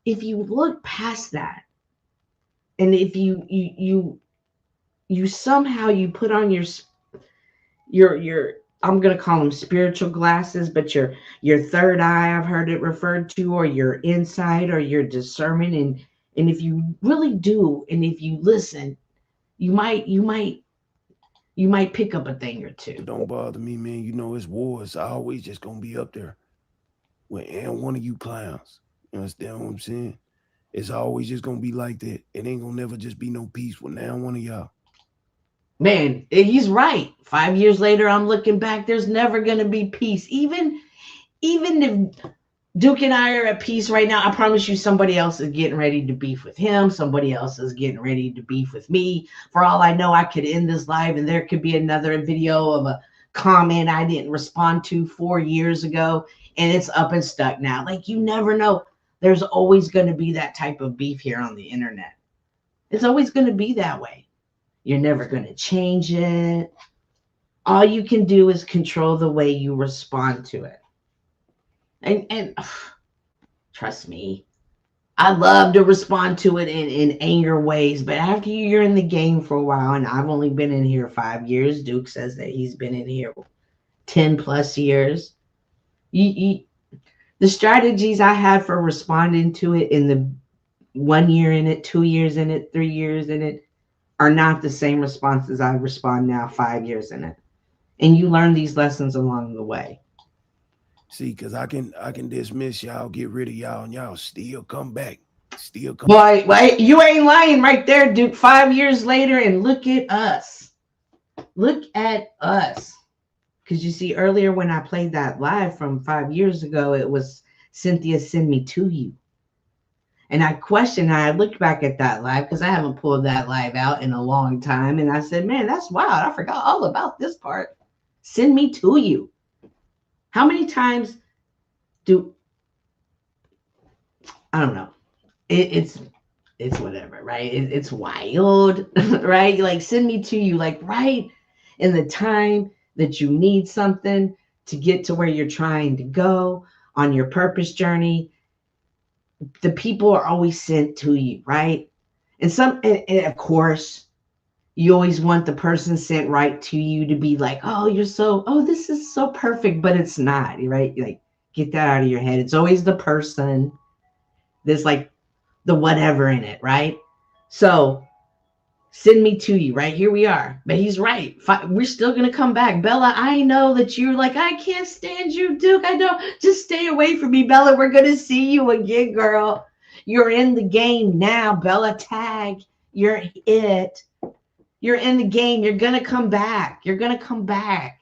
if you look past that, and if you somehow you put on your I'm gonna call them spiritual glasses, but your third eye, I've heard it referred to, or your insight or your discernment, and if you really do, and if you listen, you might pick up a thing or two.
Don't bother me, man. You know it's wars. I always just gonna be up there with one of you clowns. You understand what I'm saying? It's always just gonna be like that. It ain't gonna never just be no peace with now one of y'all.
Man, he's right. 5 years later, I'm looking back. There's never gonna be peace. Even if Duke and I are at peace right now, I promise you somebody else is getting ready to beef with him. Somebody else is getting ready to beef with me. For all I know, I could end this live and there could be another video of a comment I didn't respond to 4 years ago, and it's up and stuck now. Like, you never know. There's always going to be that type of beef here on the internet. It's always going to be that way. You're never going to change it. All you can do is control the way you respond to it. And trust me, I love to respond to it in anger ways, but after you're in the game for a while, and I've only been in here 5 years, Duke says that he's been in here 10 plus years. The strategies I had for responding to it in the 1 year in it, 2 years in it, 3 years in it are not the same responses I respond now 5 years in it. And you learn these lessons along the way.
See, because I can dismiss y'all, get rid of y'all, and y'all still come back. Still come
back. Boy, you ain't lying right there, Duke. 5 years later, and look at us. Look at us. Because you see, earlier when I played that live from 5 years ago, it was Cynthia Send Me To You. And I questioned, I looked back at that live because I haven't pulled that live out in a long time. And I said, man, that's wild. I forgot all about this part. Send me to you. How many times I don't know. It's whatever, right? It's wild, right? Like, send me to you, like right in the time that you need something to get to where you're trying to go on your purpose journey. The people are always sent to you, right? And of course, you always want the person sent right to you to be like, this is so perfect, but it's not, right? Like, get that out of your head. It's always the person that's like the whatever in it, right? So send me to you, right? Here we are. But he's right. We're still going to come back. Bella, I know that you're like, I can't stand you, Duke. I know. Just stay away from me, Bella. We're going to see you again, girl. You're in the game now, Bella. Tag. You're it. You're in the game. You're going to come back. You're going to come back.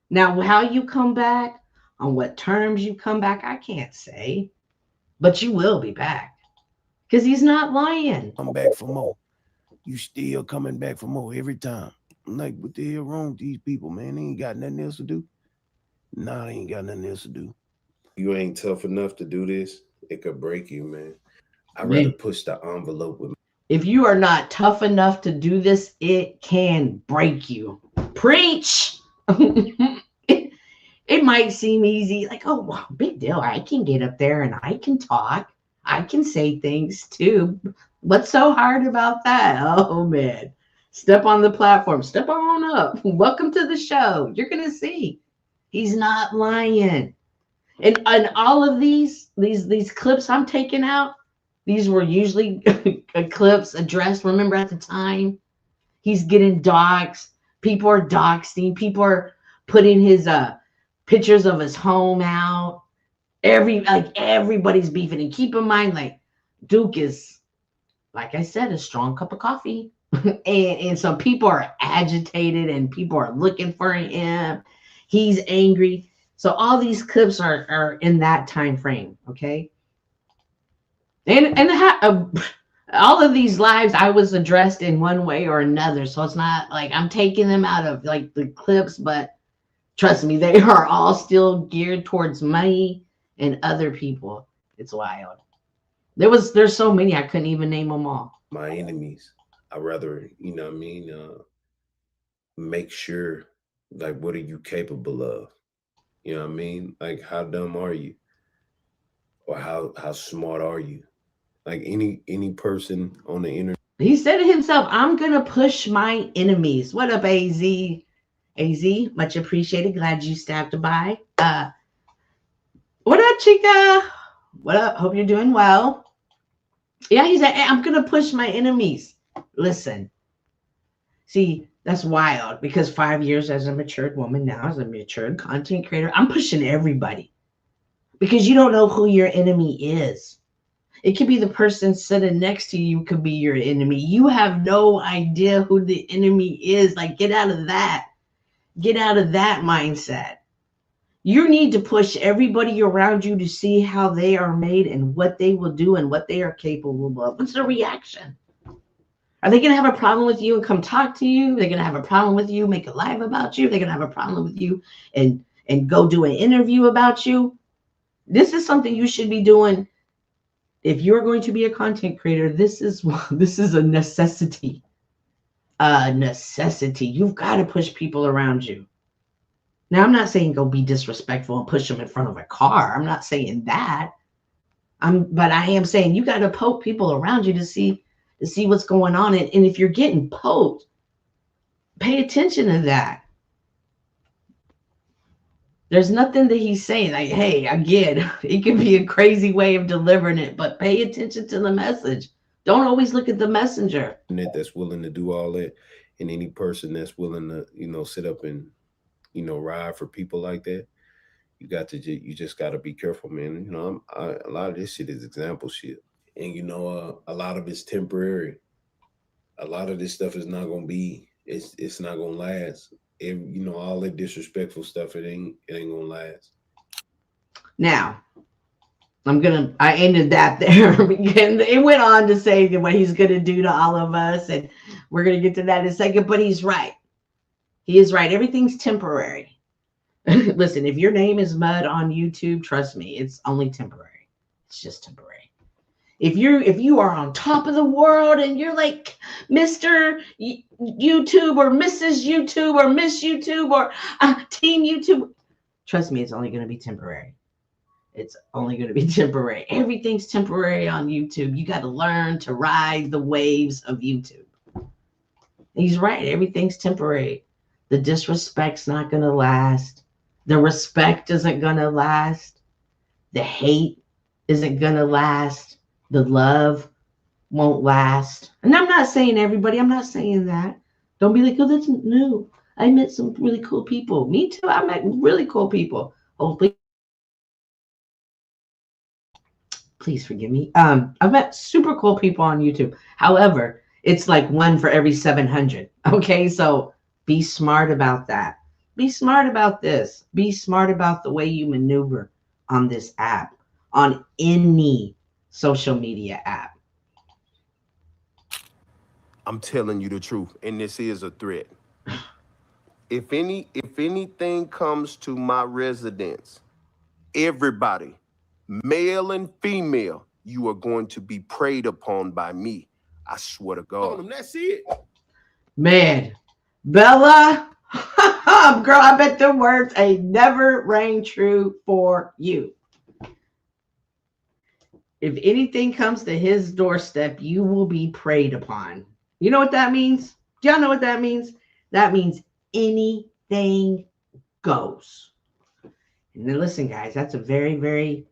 Now, how you come back, on what terms you come back, I can't say. But you will be back. Because he's not lying.
Come back for more. You still coming back for more every time. I'm like, what the hell wrong with these people, man? They ain't got nothing else to do. Nah, they ain't got nothing else to do.
You ain't tough enough to do this, it could break you, man. I'd rather push the envelope with me.
If you are not tough enough to do this, it can break you. Preach! It might seem easy, like, oh, wow, big deal. I can get up there and I can talk. I can say things too. What's so hard about that? Oh, man. Step on the platform. Step on up. Welcome to the show. You're going to see. He's not lying. And all of these clips I'm taking out, these were usually clips addressed. Remember at the time, he's getting doxxed. People are doxing. People are putting his pictures of his home out. Everybody's beefing. And keep in mind, like, Duke is, like I said, a strong cup of coffee. and so people are agitated and people are looking for him. He's angry. So all these clips are in that time frame, okay? And all of these lives, I was addressed in one way or another. So it's not like I'm taking them out of like the clips, but trust me, they are all still geared towards money and other people. It's wild. There's so many, I couldn't even name them all.
My enemies, I'd rather, make sure, like, what are you capable of? You know what I mean? Like, how dumb are you? Or how smart are you? Like, any person on the internet.
He said it himself, I'm going to push my enemies. What up, AZ? AZ, much appreciated. Glad you stopped by. What up, Chica? What up? Hope you're doing well. Yeah, he said, hey, I'm going to push my enemies. Listen. See, that's wild because 5 years as a matured woman now, as a matured content creator, I'm pushing everybody because you don't know who your enemy is. It could be the person sitting next to you could be your enemy. You have no idea who the enemy is. Like, get out of that. Get out of that mindset. You need to push everybody around you to see how they are made and what they will do and what they are capable of. What's the reaction? Are they going to have a problem with you and come talk to you? They're going to have a problem with you, make a live about you. They're going to have a problem with you and go do an interview about you. This is something you should be doing. If you're going to be a content creator, this is a necessity. A necessity. You've got to push people around you. Now, I'm not saying go be disrespectful and push them in front of a car. I'm not saying that. But I am saying you got to poke people around you to see what's going on. And if you're getting poked, pay attention to that. There's nothing that he's saying like, hey, again, it could be a crazy way of delivering it, but pay attention to the message. Don't always look at the messenger.
That's willing to do all that, and any person that's willing to, sit up and, ride for people like that, you just got to be careful, man. A lot of this shit is example shit, and a lot of it's temporary. A lot of this stuff is not gonna be. It's not gonna last. All that disrespectful stuff, it ain't gonna last.
Now, I ended that there. It went on to say what he's gonna do to all of us, and we're gonna get to that in a second. But he's right. He is right. Everything's temporary. Listen, if your name is Mud on YouTube, trust me, it's only temporary. It's just temporary. If you are on top of the world and you're like Mr. YouTube or Mrs. YouTube or Miss YouTube or Team YouTube, trust me, it's only going to be temporary. It's only going to be temporary. Everything's temporary on YouTube. You got to learn to ride the waves of YouTube. He's right. Everything's temporary. The disrespect's not going to last. The respect isn't going to last. The hate isn't going to last. The love won't last. And I'm not saying everybody. I'm not saying that. Don't be like, oh, that's new. I met some really cool people. Me too. I met really cool people. Hopefully. Please forgive me. I've met super cool people on YouTube. However, it's like 1 for every 700. Okay, so be smart about that. Be smart about this. Be smart about the way you maneuver on this app, on any social media app.
I'm telling you the truth, and this is a threat. If anything comes to my residence, everybody, male and female, you are going to be preyed upon by me. I swear to God. That's it.
Man, Bella, girl, I bet the words ain't never rang true for you. If anything comes to his doorstep, you will be preyed upon. You know what that means? Do y'all know what that means? That means anything goes. And then listen, guys, that is a very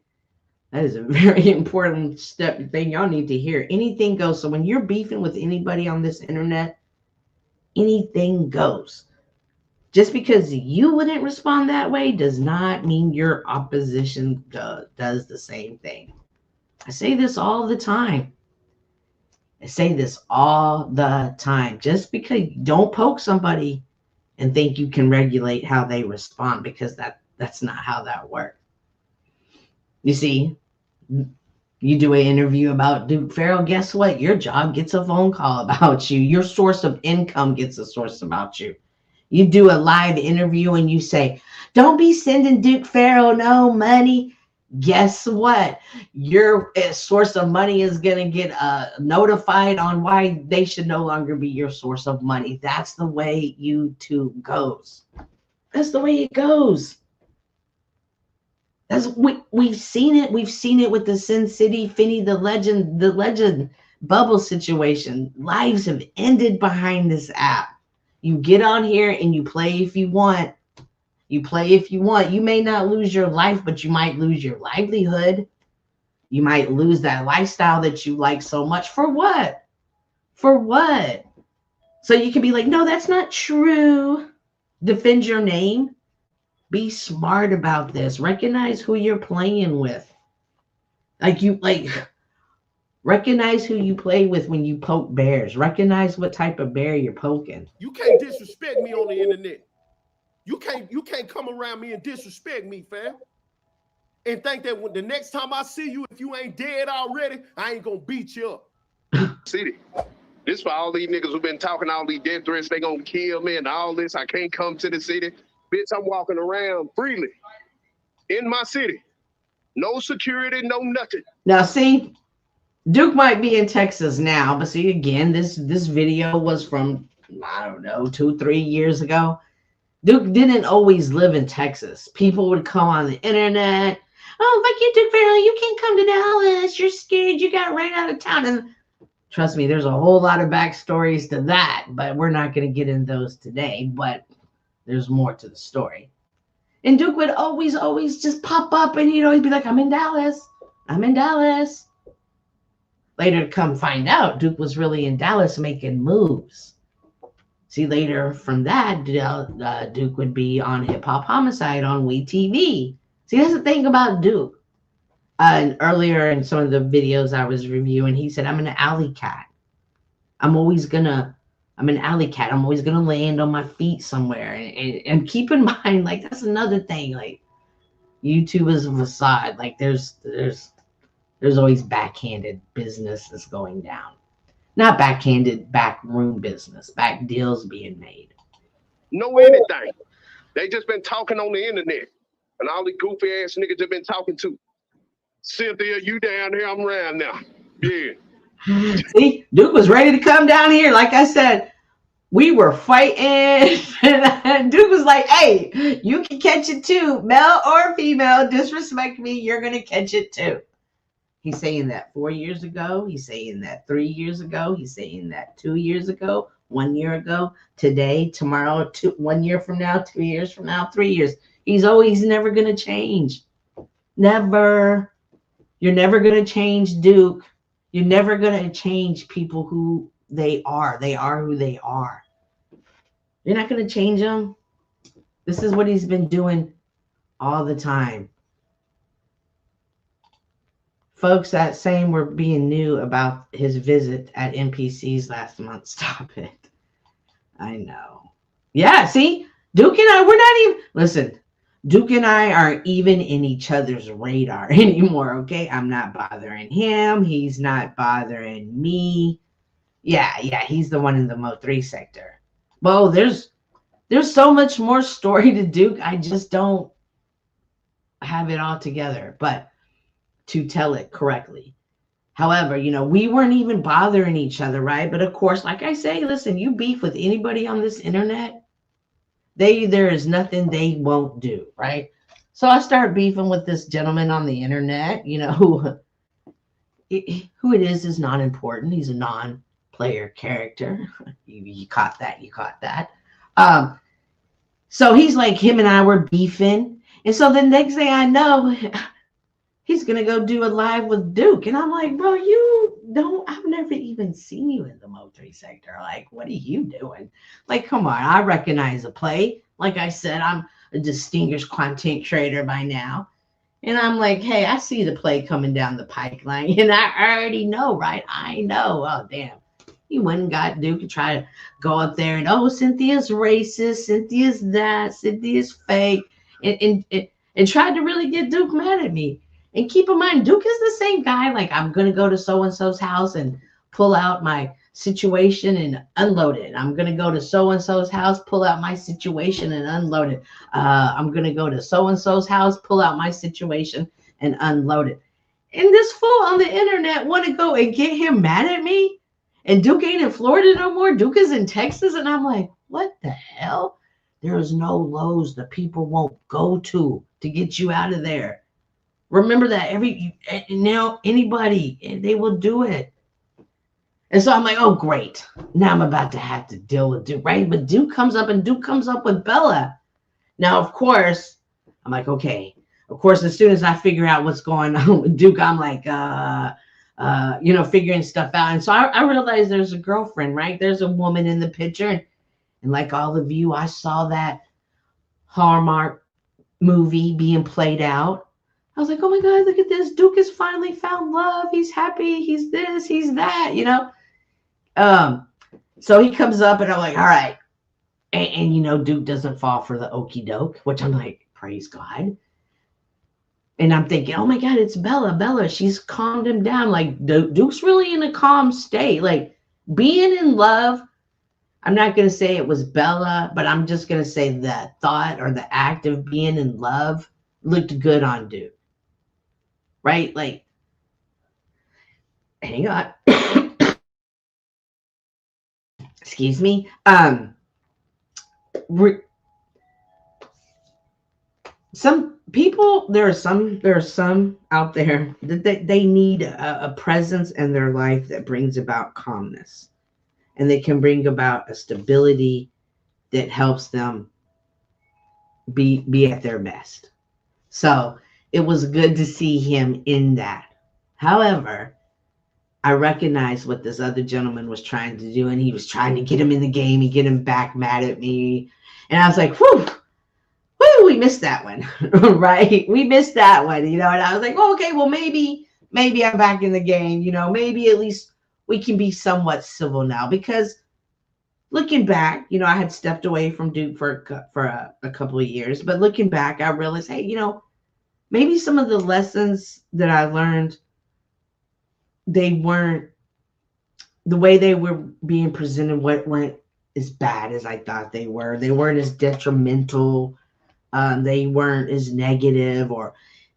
important thing y'all need to hear. Anything goes. So when you're beefing with anybody on this internet, anything goes. Just because you wouldn't respond that way does not mean your opposition does the same thing. I say this all the time. Just because you don't poke somebody and think you can regulate how they respond, because that's not how that works. You see, you do an interview about Duke Faro, guess what? Your job gets a phone call about you. Your source of income gets a source about you. You do a live interview and you say, don't be sending Duke Faro no money. Guess what? Your source of money is going to get notified on why they should no longer be your source of money. That's the way YouTube goes. That's the way it goes. We've seen it. We've seen it with the Sin City, Finny, the legend bubble situation. Lives have ended behind this app. You get on here and you play if you want. You play if you want. You may not lose your life, but you might lose your livelihood. You might lose that lifestyle that you like so much. For what? For what? So you can be like, no, that's not true. Defend your name. Be smart about this. Recognize who you're playing with. Recognize who you play with when you poke bears. Recognize what type of bear you're poking.
You can't disrespect me on the internet. You can't come around me and disrespect me, fam. And think that when the next time I see you, if you ain't dead already, I ain't gonna beat you up.
City. This for all these niggas who been talking all these death threats, they gonna kill me and all this. I can't come to the city. Bitch, I'm walking around freely in my city. No security, no nothing.
Now, see, Duke might be in Texas now, but see, again, this video was from, I don't know, 2-3 years ago. Duke didn't always live in Texas. People would come on the internet. Oh, fuck you, Duke Faro. You can't come to Dallas. You're scared. You got ran out of town. And trust me, there's a whole lot of backstories to that, but we're not going to get into those today. But there's more to the story. And Duke would always just pop up and he'd always be like, I'm in Dallas. I'm in Dallas. Later to come find out, Duke was really in Dallas making moves. See, later from that, Duke would be on Hip Hop Homicide on WeTV. See, that's the thing about Duke. And earlier in some of the videos I was reviewing, he said, I'm an alley cat. I'm an alley cat. I'm always going to land on my feet somewhere. And keep in mind, like, that's another thing. Like, YouTube is a facade. Like, there's always backhanded business that's going down. Not backhanded, backroom business, back deals being made.
No anything. They just been talking on the internet. And all the goofy ass niggas have been talking to. Cynthia, you down here, I'm around now. Yeah.
See, Duke was ready to come down here. Like I said, we were fighting. And Duke was like, hey, you can catch it too. Male or female, disrespect me, you're going to catch it too. He's saying that 4 years ago. He's saying that 3 years ago. He's saying that 2 years ago, 1 year ago, today, tomorrow, 1 year from now, 2 years from now, 3 years. He's always never going to change. Never. You're never going to change Duke. You're never going to change people who they are. They are who they are. You're not going to change them. This is what he's been doing all the time. Folks that saying we're being new about his visit at NPC's last month. Stop it. I know. Yeah, see? Duke and I, we're not even... Listen, Duke and I aren't even in each other's radar anymore, okay? I'm not bothering him. He's not bothering me. Yeah, he's the one in the Mo3 sector. Well, there's so much more story to Duke. I just don't have it all together. But... to tell it correctly. However, we weren't even bothering each other, right? But of course, like I say, listen, you beef with anybody on this internet, there is nothing they won't do, right? So I start beefing with this gentleman on the internet, who it is not important. He's a non-player character. You caught that. So he's like, him and I were beefing. And so the next thing I know, he's going to go do a live with Duke. And I'm like, bro, I've never even seen you in the Mo3 sector. Like, what are you doing? Like, come on, I recognize a play. Like I said, I'm a distinguished content creator by now. And I'm like, hey, I see the play coming down the pipeline. And I already know, right? I know. Oh, damn. He went and got Duke and tried to go up there and, oh, Cynthia's racist. Cynthia's that. Cynthia's fake. And tried to really get Duke mad at me. And keep in mind, Duke is the same guy. Like, I'm going to go to so-and-so's house and pull out my situation and unload it. I'm going to go to so-and-so's house, pull out my situation and unload it. I'm going to go to so-and-so's house, pull out my situation and unload it. And this fool on the internet want to go and get him mad at me? And Duke ain't in Florida no more. Duke is in Texas. And I'm like, what the hell? There is no Lowe's that people won't go to get you out of there. Remember that anybody, they will do it. And so I'm like, oh, great. Now I'm about to have to deal with Duke, right? But Duke comes up with Bella. Now, of course, I'm like, okay. Of course, as soon as I figure out what's going on with Duke, I'm like, figuring stuff out. And so I realized there's a girlfriend, right? There's a woman in the picture. And like all of you, I saw that Hallmark movie being played out. I was like, oh my God, look at this. Duke has finally found love. He's happy. He's this, he's that, you know? So he comes up and I'm like, all right. And you know, Duke doesn't fall for the okie doke, which I'm like, praise God. And I'm thinking, oh my God, it's Bella. Bella, she's calmed him down. Like Duke's really in a calm state. Like being in love, I'm not going to say it was Bella, but I'm just going to say the thought or the act of being in love looked good on Duke. Right? Like, hang on. Excuse me. Some people, there are some out there that they need a presence in their life that brings about calmness, and they can bring about a stability that helps them be at their best. So it was good to see him in that. However, I recognized what this other gentleman was trying to do, and he was trying to get him in the game and get him back mad at me. And I was like, whew, we missed that one, right? We missed that one, you know. And I was like, oh, okay, well, maybe I'm back in the game, you know. Maybe at least we can be somewhat civil now, because looking back, you know, I had stepped away from Duke for a couple of years, but looking back, I realized, hey, you know, maybe some of the lessons that I learned, they weren't the way they were being presented, weren't as bad as I thought they were. They weren't as detrimental. They weren't as negative or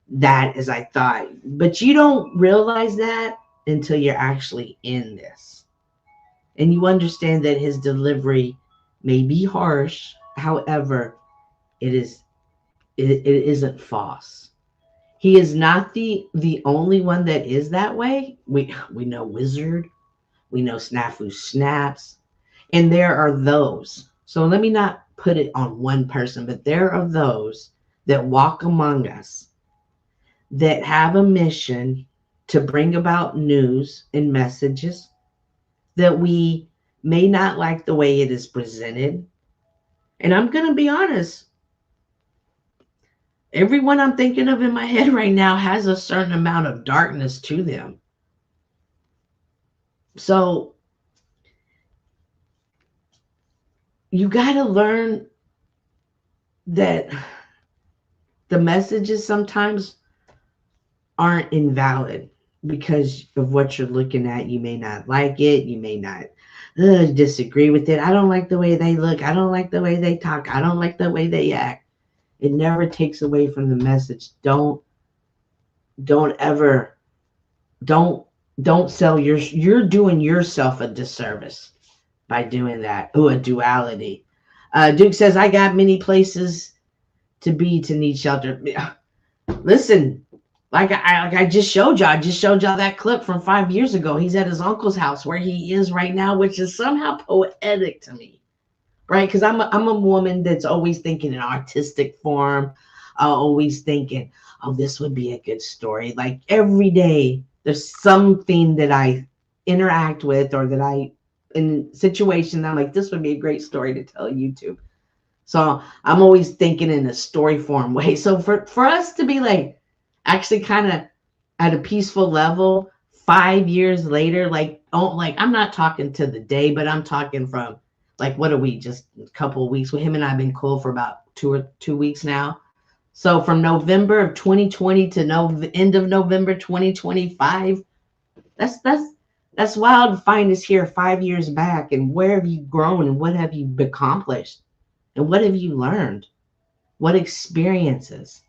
that as I thought. But you don't realize that until you're actually in this. And you understand that his delivery may be harsh. However, it isn't false. He is not the only one that is that way. We know Wizard. We know Snafu Snaps. And there are those. So let me not put it on one person, but there are those that walk among us that have a mission to bring about news and messages that we may not like the way it is presented. And I'm going to be honest, everyone I'm thinking of in my head right now has a certain amount of darkness to them. So you got to learn that the messages sometimes aren't invalid because of what you're looking at. You may not like it. You may not disagree with it. I don't like the way they look. I don't like the way they talk. I don't like the way they act. It never takes away from the message. Don't sell you're doing yourself a disservice by doing that. Oh, a duality. Duke says, I got many places to be to need shelter. Listen, like I just showed y'all. I just showed y'all that clip from 5 years ago. He's at his uncle's house where he is right now, which is somehow poetic to me, right? Because I'm a woman that's always thinking in artistic form. Always thinking, oh, this would be a good story. Like every day, there's something that I interact with or that I in situation. I'm like, this would be a great story to tell YouTube. So I'm always thinking in a story form way. So for us to be like actually kind of at a peaceful level 5 years later, like, oh, like I'm not talking to the day, but I'm talking from like, what are we, just a couple of weeks? With him and I have been cool for about 2 weeks now. So from November of 2020 to end of November 2025, that's wild to find us here 5 years back. And where have you grown and what have you accomplished? And what have you learned? What experiences?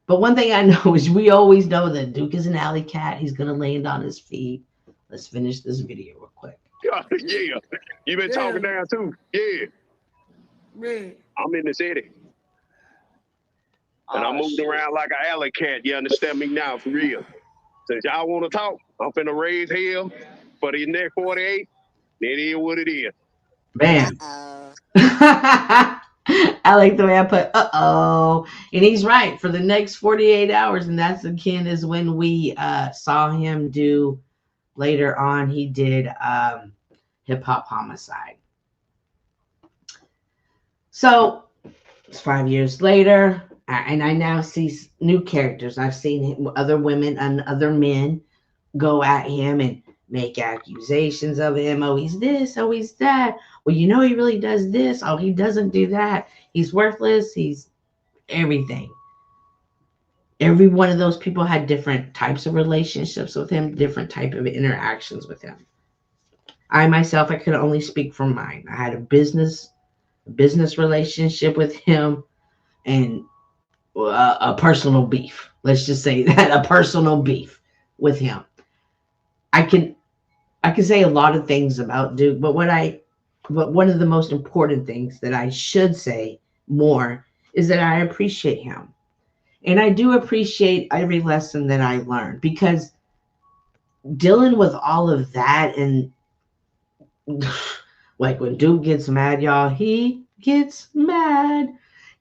But one thing I know is we always know that Duke is an alley cat. He's going to land on his feet. Let's finish this video real quick.
Yeah, you been talking down too. Yeah.
Man.
I'm in the city. And I'm moving around like an alley cat. You understand me now, for real. Since y'all want to talk, I'm finna raise hell for the next 48. It is what it is.
Man. I like the way I put uh-oh. And he's right, for the next 48 hours. And that's again is when we saw him do later on. He did Hip Hop Homicide. So it's 5 years later. And I now see new characters. I've seen other women and other men go at him and make accusations of him. Oh, he's this. Oh, he's that. Well, you know, he really does this. Oh, he doesn't do that. He's worthless. He's everything. Every one of those people had different types of relationships with him, different type of interactions with him. I myself, I could only speak from mine. I had a business relationship with him and a personal beef. Let's just say that, a personal beef with him. I can say a lot of things about Duke, but one of the most important things that I should say more is that I appreciate him. And I do appreciate every lesson that I learned, because dealing with all of that, and like when Duke gets mad, y'all, he gets mad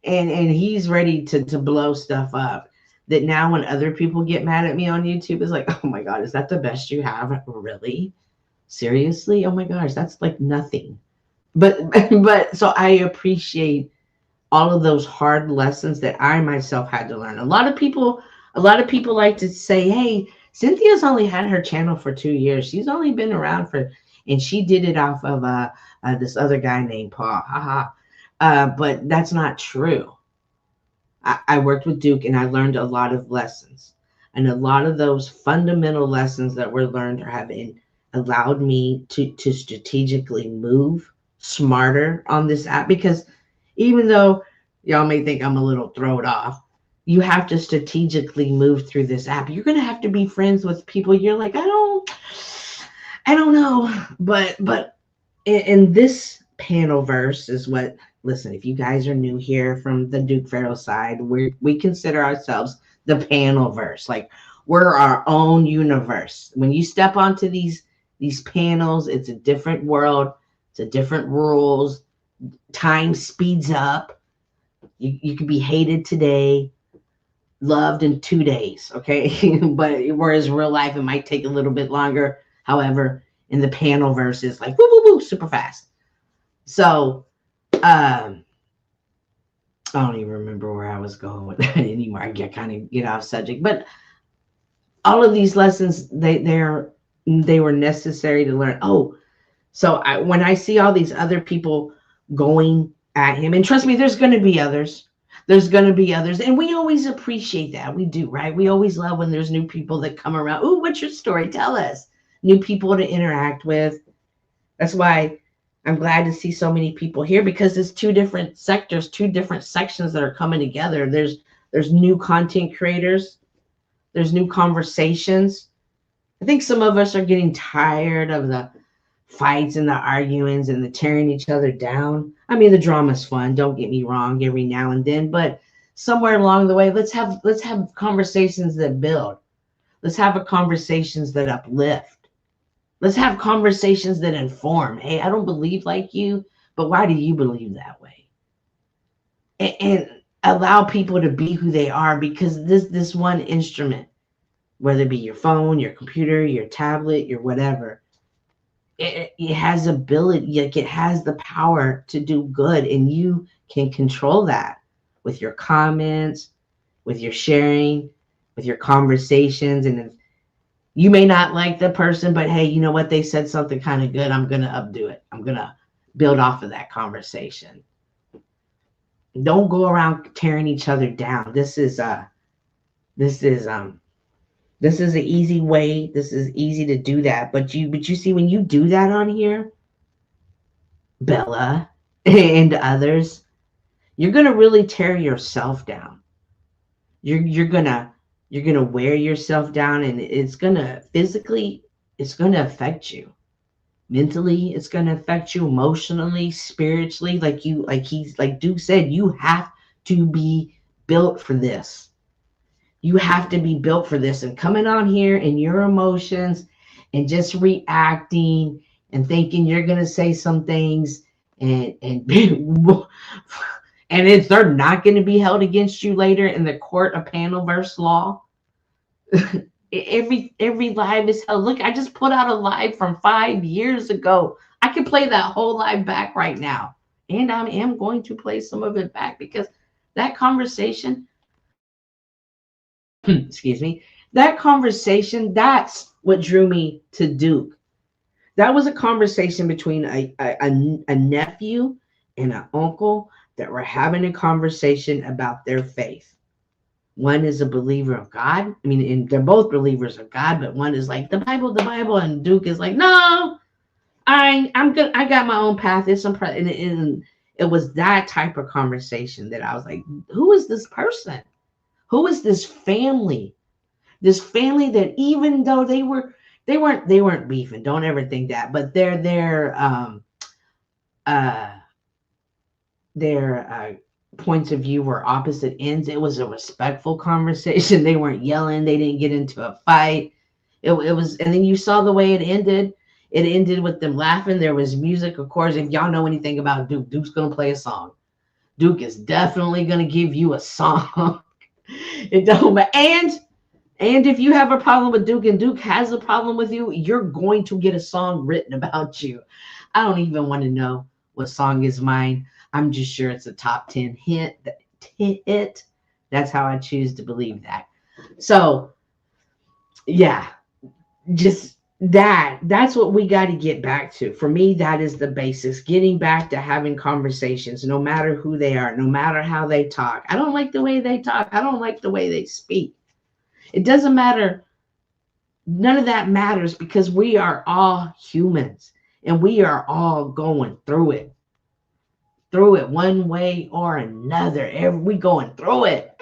and he's ready to blow stuff up. That now when other people get mad at me on YouTube, it's like, oh my God, is that the best you have? Really? Seriously? Oh my gosh, that's like nothing. But so I appreciate all of those hard lessons that I myself had to learn. A lot of people like to say, hey, Cynthia's only had her channel for 2 years. She's only been around and she did it off of this other guy named Paul. But that's not true. I worked with Duke and I learned a lot of lessons. And a lot of those fundamental lessons that were learned have allowed me to strategically move smarter on this app, because even though y'all may think I'm a little thrown off, you have to strategically move through this app. You're going to have to be friends with people you're like, I don't know. But in this panel verse is what, listen, if you guys are new here from the Duke Faro side, we consider ourselves the panel verse. Like, we're our own universe. When you step onto these panels, it's a different world. It's a different rules. Time speeds up. You can be hated today, loved in 2 days, okay? But whereas real life, it might take a little bit longer. However, in the panel verse, it's like, woo, woo, woo, super fast. So, I don't even remember where I was going with that anymore. I kind of get off subject. But all of these lessons, they were necessary to learn. Oh, so when I see all these other people going at him, and trust me, there's going to be others. There's going to be others. And we always appreciate that. We do, right? We always love when there's new people that come around. Ooh, what's your story? Tell us. New people to interact with. That's why I'm glad to see so many people here, because there's two different sectors, two different sections that are coming together. There's new content creators. There's new conversations. I think some of us are getting tired of the fights and the arguments and the tearing each other down. I mean, the drama's fun, don't get me wrong, every now and then, but somewhere along the way, let's have conversations that build. Let's have conversations that uplift. Let's have conversations that inform. Hey, I don't believe like you, but why do you believe that way? And allow people to be who they are, because this one instrument, whether it be your phone, your computer, your tablet, your whatever, it has ability, like it has the power to do good, and you can control that with your comments, with your sharing, with your conversations. And if you may not like the person, but hey, you know what? They said something kind of good. I'm going to updo it. I'm going to build off of that conversation. Don't go around tearing each other down. This is an easy way. This is easy to do that. But you see, when you do that on here, Bella and others, you're gonna really tear yourself down. You're gonna wear yourself down, and it's gonna affect you. Mentally, it's gonna affect you emotionally, spiritually. Like Duke said, you have to be built for this. You have to be built for this. And coming on here in your emotions and just reacting and thinking you're going to say some things and they're not going to be held against you later in the court of panel versus law. Every live is held. Look, I just put out a live from 5 years ago. I can play that whole live back right now. And I am going to play some of it back, because that conversation excuse me, that conversation, that's what drew me to Duke. That was a conversation between a nephew and an uncle that were having a conversation about their faith. One is a believer of God. I mean, and they're both believers of God, but one is like the Bible, and Duke is like, no, I'm good. I got my own path. It's some, and it was that type of conversation that I was like, who is this person? Who is this family? This family that even though they weren't beefing. Don't ever think that, but their points of view were opposite ends. It was a respectful conversation. They weren't yelling. They didn't get into a fight. It was, and then you saw the way it ended. It ended with them laughing. There was music, of course. If y'all know anything about Duke, Duke's gonna play a song. Duke is definitely gonna give you a song. It don't matter. And if you have a problem with Duke and Duke has a problem with you, you're going to get a song written about you. I don't even want to know what song is mine. I'm just sure it's a top 10 hit. That's how I choose to believe that. So, yeah, just that's what we got to get back to. For me, that is the basics. Getting back to having conversations, no matter who they are, no matter how they talk. I don't like the way they talk. I don't like the way they speak. It doesn't matter. None of that matters because we are all humans and we are all going through it one way or another. We going through it.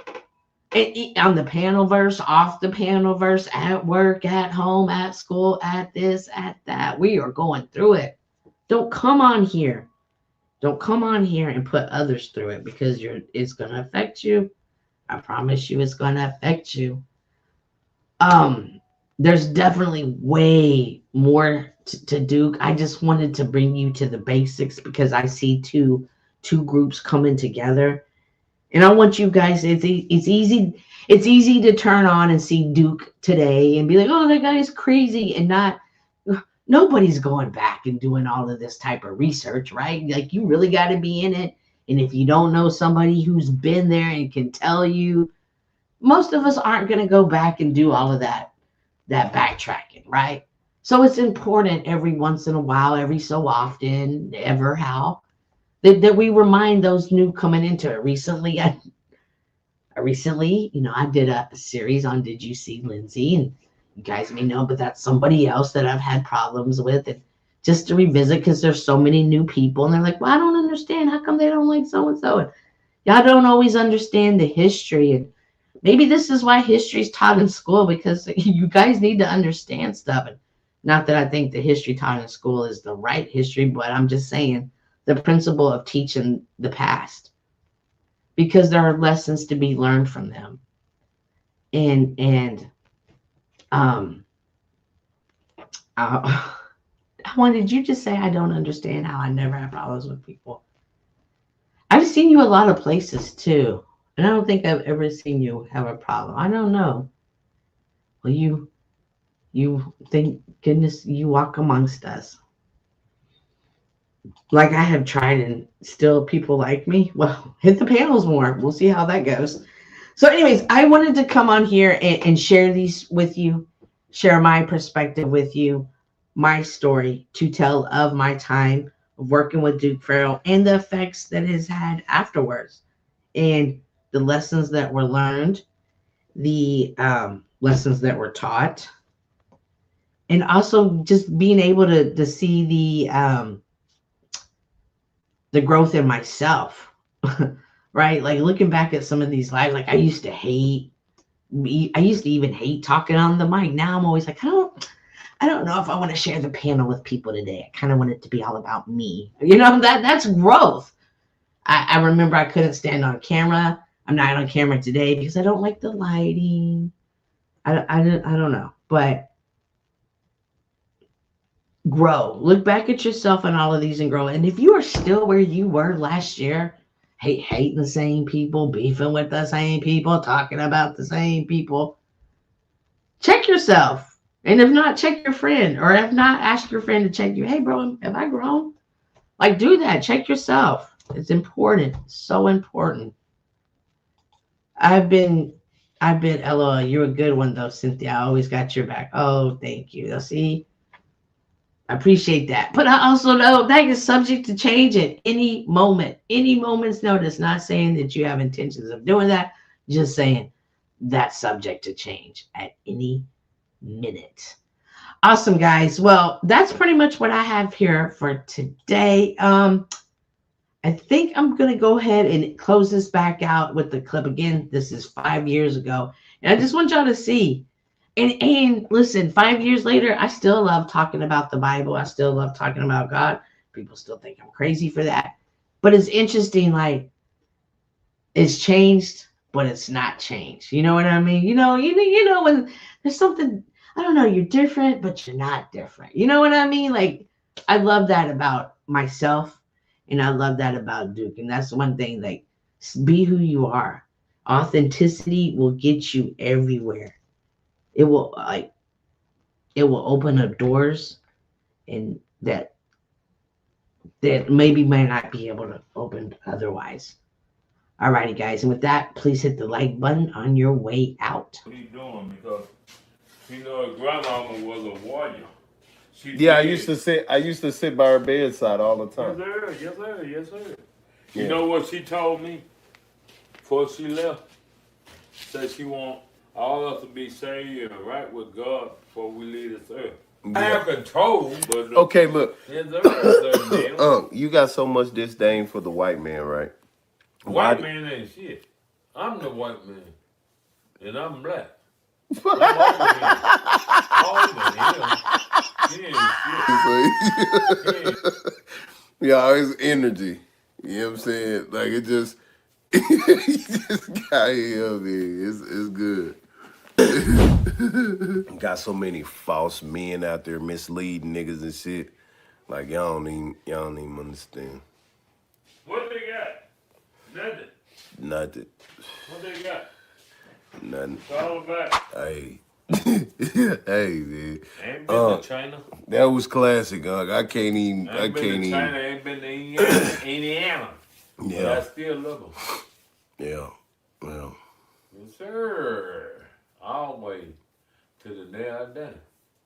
On the panel verse, off the panel verse, at work, at home, at school, at this, at that. We are going through it. Don't come on here. Don't come on here and put others through it because it's going to affect you. I promise you it's going to affect you. There's definitely way more to Duke. I just wanted to bring you to the basics because I see two groups coming together, and I want you guys. It's easy to turn on and see Duke today and be like, oh, that guy is crazy, and nobody's going back and doing all of this type of research, right? Like, you really got to be in it, and if you don't know somebody who's been there and can tell you, most of us aren't going to go back and do all of that backtracking, right? So it's important every once in a while, every so often, ever how, that we remind those new coming into it. Recently, I did a series on Did You See Lindsay? And you guys may know, but that's somebody else that I've had problems with. And just to revisit, because there's so many new people, and they're like, well, I don't understand. How come they don't like so-and-so? And y'all don't always understand the history. And maybe this is why history is taught in school, because you guys need to understand stuff. And not that I think the history taught in school is the right history, but I'm just saying the principle of teaching the past, because there are lessons to be learned from them. And did you just say I don't understand how I never have problems with people? I've seen you a lot of places too. And I don't think I've ever seen you have a problem. I don't know. Well, you thank goodness you walk amongst us. Like I have tried, and still people like me. Well, hit the panels more. We'll see how that goes. So anyways, I wanted to come on here and share these with you, share my perspective with you, my story to tell of my time of working with Duke Faro and the effects that it has had afterwards, and the lessons that were learned, the lessons that were taught, and also just being able to see the growth in myself, right? Like looking back at some of these lives, like I used to even hate talking on the mic. Now I'm always like, I don't know if I want to share the panel with people today. I kind of want it to be all about me. That's growth. I remember I couldn't stand on camera. I'm not on camera today because I don't like the lighting. I don't know, but grow. Look back at yourself and all of these and grow. And if you are still where you were last year, hating the same people, beefing with the same people, talking about the same people, check yourself. And if not, check your friend. Or if not, ask your friend to check you. Hey, bro, have I grown? Like, do that. Check yourself. It's important. So important. I've been I bet, LOL, you're a good one though, Cynthia. I always got your back. Oh, thank you. Now, see, I appreciate that. But I also know that is subject to change at any moment. Any moment's notice. Not saying that you have intentions of doing that. Just saying that's subject to change at any minute. Awesome, guys. Well, that's pretty much what I have here for today. I think I'm going to go ahead and close this back out with the clip again. This is 5 years ago. And I just want y'all to see. And listen, 5 years later, I still love talking about the Bible. I still love talking about God. People still think I'm crazy for that. But it's interesting, like, it's changed, but it's not changed. You know what I mean? You know, when there's something, I don't know, you're different, but you're not different. You know what I mean? Like, I love that about myself. And I love that about Duke. And that's one thing, like, be who you are. Authenticity will get you everywhere. It will open up doors and that maybe might not be able to open otherwise. Alrighty, guys. And with that, please hit the like button on your way out.
What are you doing? Because you know her grandmama was a warrior.
I used to sit by her bedside all the time.
Yes, sir.
Yeah.
You know what she told me before she left? Said she want all of us to be saved and right with God before we leave this earth. I have control, but
okay, look.
Yes, sir.
You got so much disdain for the white man, right?
White man ain't shit. I'm the white man, and I'm black. I'm over him.
Yeah, it's energy. You know what I'm saying? Like it just got here, man. It's good. Got so many false men out there misleading niggas and shit. Like y'all don't even understand.
What they got?
Nothing.
What they got?
Nothing.
Call them back.
Hey. Hey, man.
Ain't been to China.
That was classic, Unc. I can't even.
Ain't been to China. Ain't been to Indiana.
Yeah.
But I still love them.
Yeah. Well.
Yes, sir. Always to the day I die.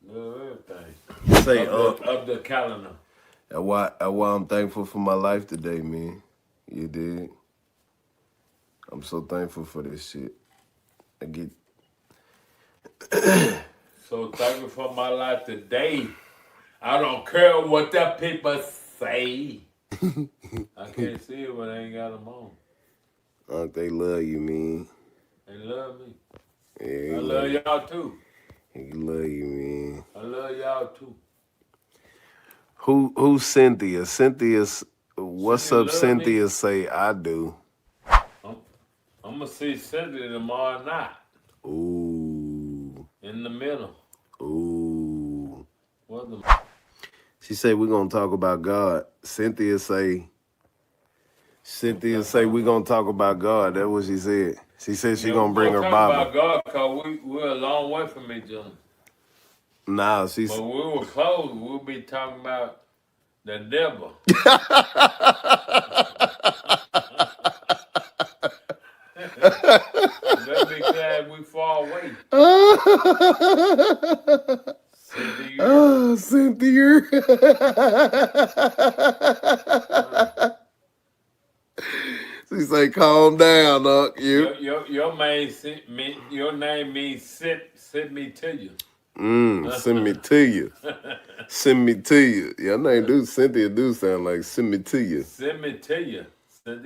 Love everything.
Say,
of the calendar.
That's why I'm thankful for my life today, man. You dig? I'm so thankful for this shit. I get.
So thankful for my life today. I don't care what the people say. I can't see it when I ain't got them on.
They love you, man.
They love me.
Yeah,
I love y'all too.
He love you, man.
I love y'all too.
Who's Cynthia? Cynthia's what's up, Cynthia?
Me.
Say I do.
I'm gonna see Cynthia tomorrow night.
Ooh.
In the middle.
Ooh.
What the?
She said we're gonna talk about God. Cynthia say we're gonna talk about God. That's what she said. She said she gonna bring her Bible.
About God, cause we're a long way from each other.
Nah, she
said. But we were close. We'll be talking about the devil. Let me glad we far away.
Cynthia. She say, "Calm down, Unc."
Your name means send me to you.
Send me to you. Send me to you. Your name Cynthia do sound like send me to you.
Send me to you.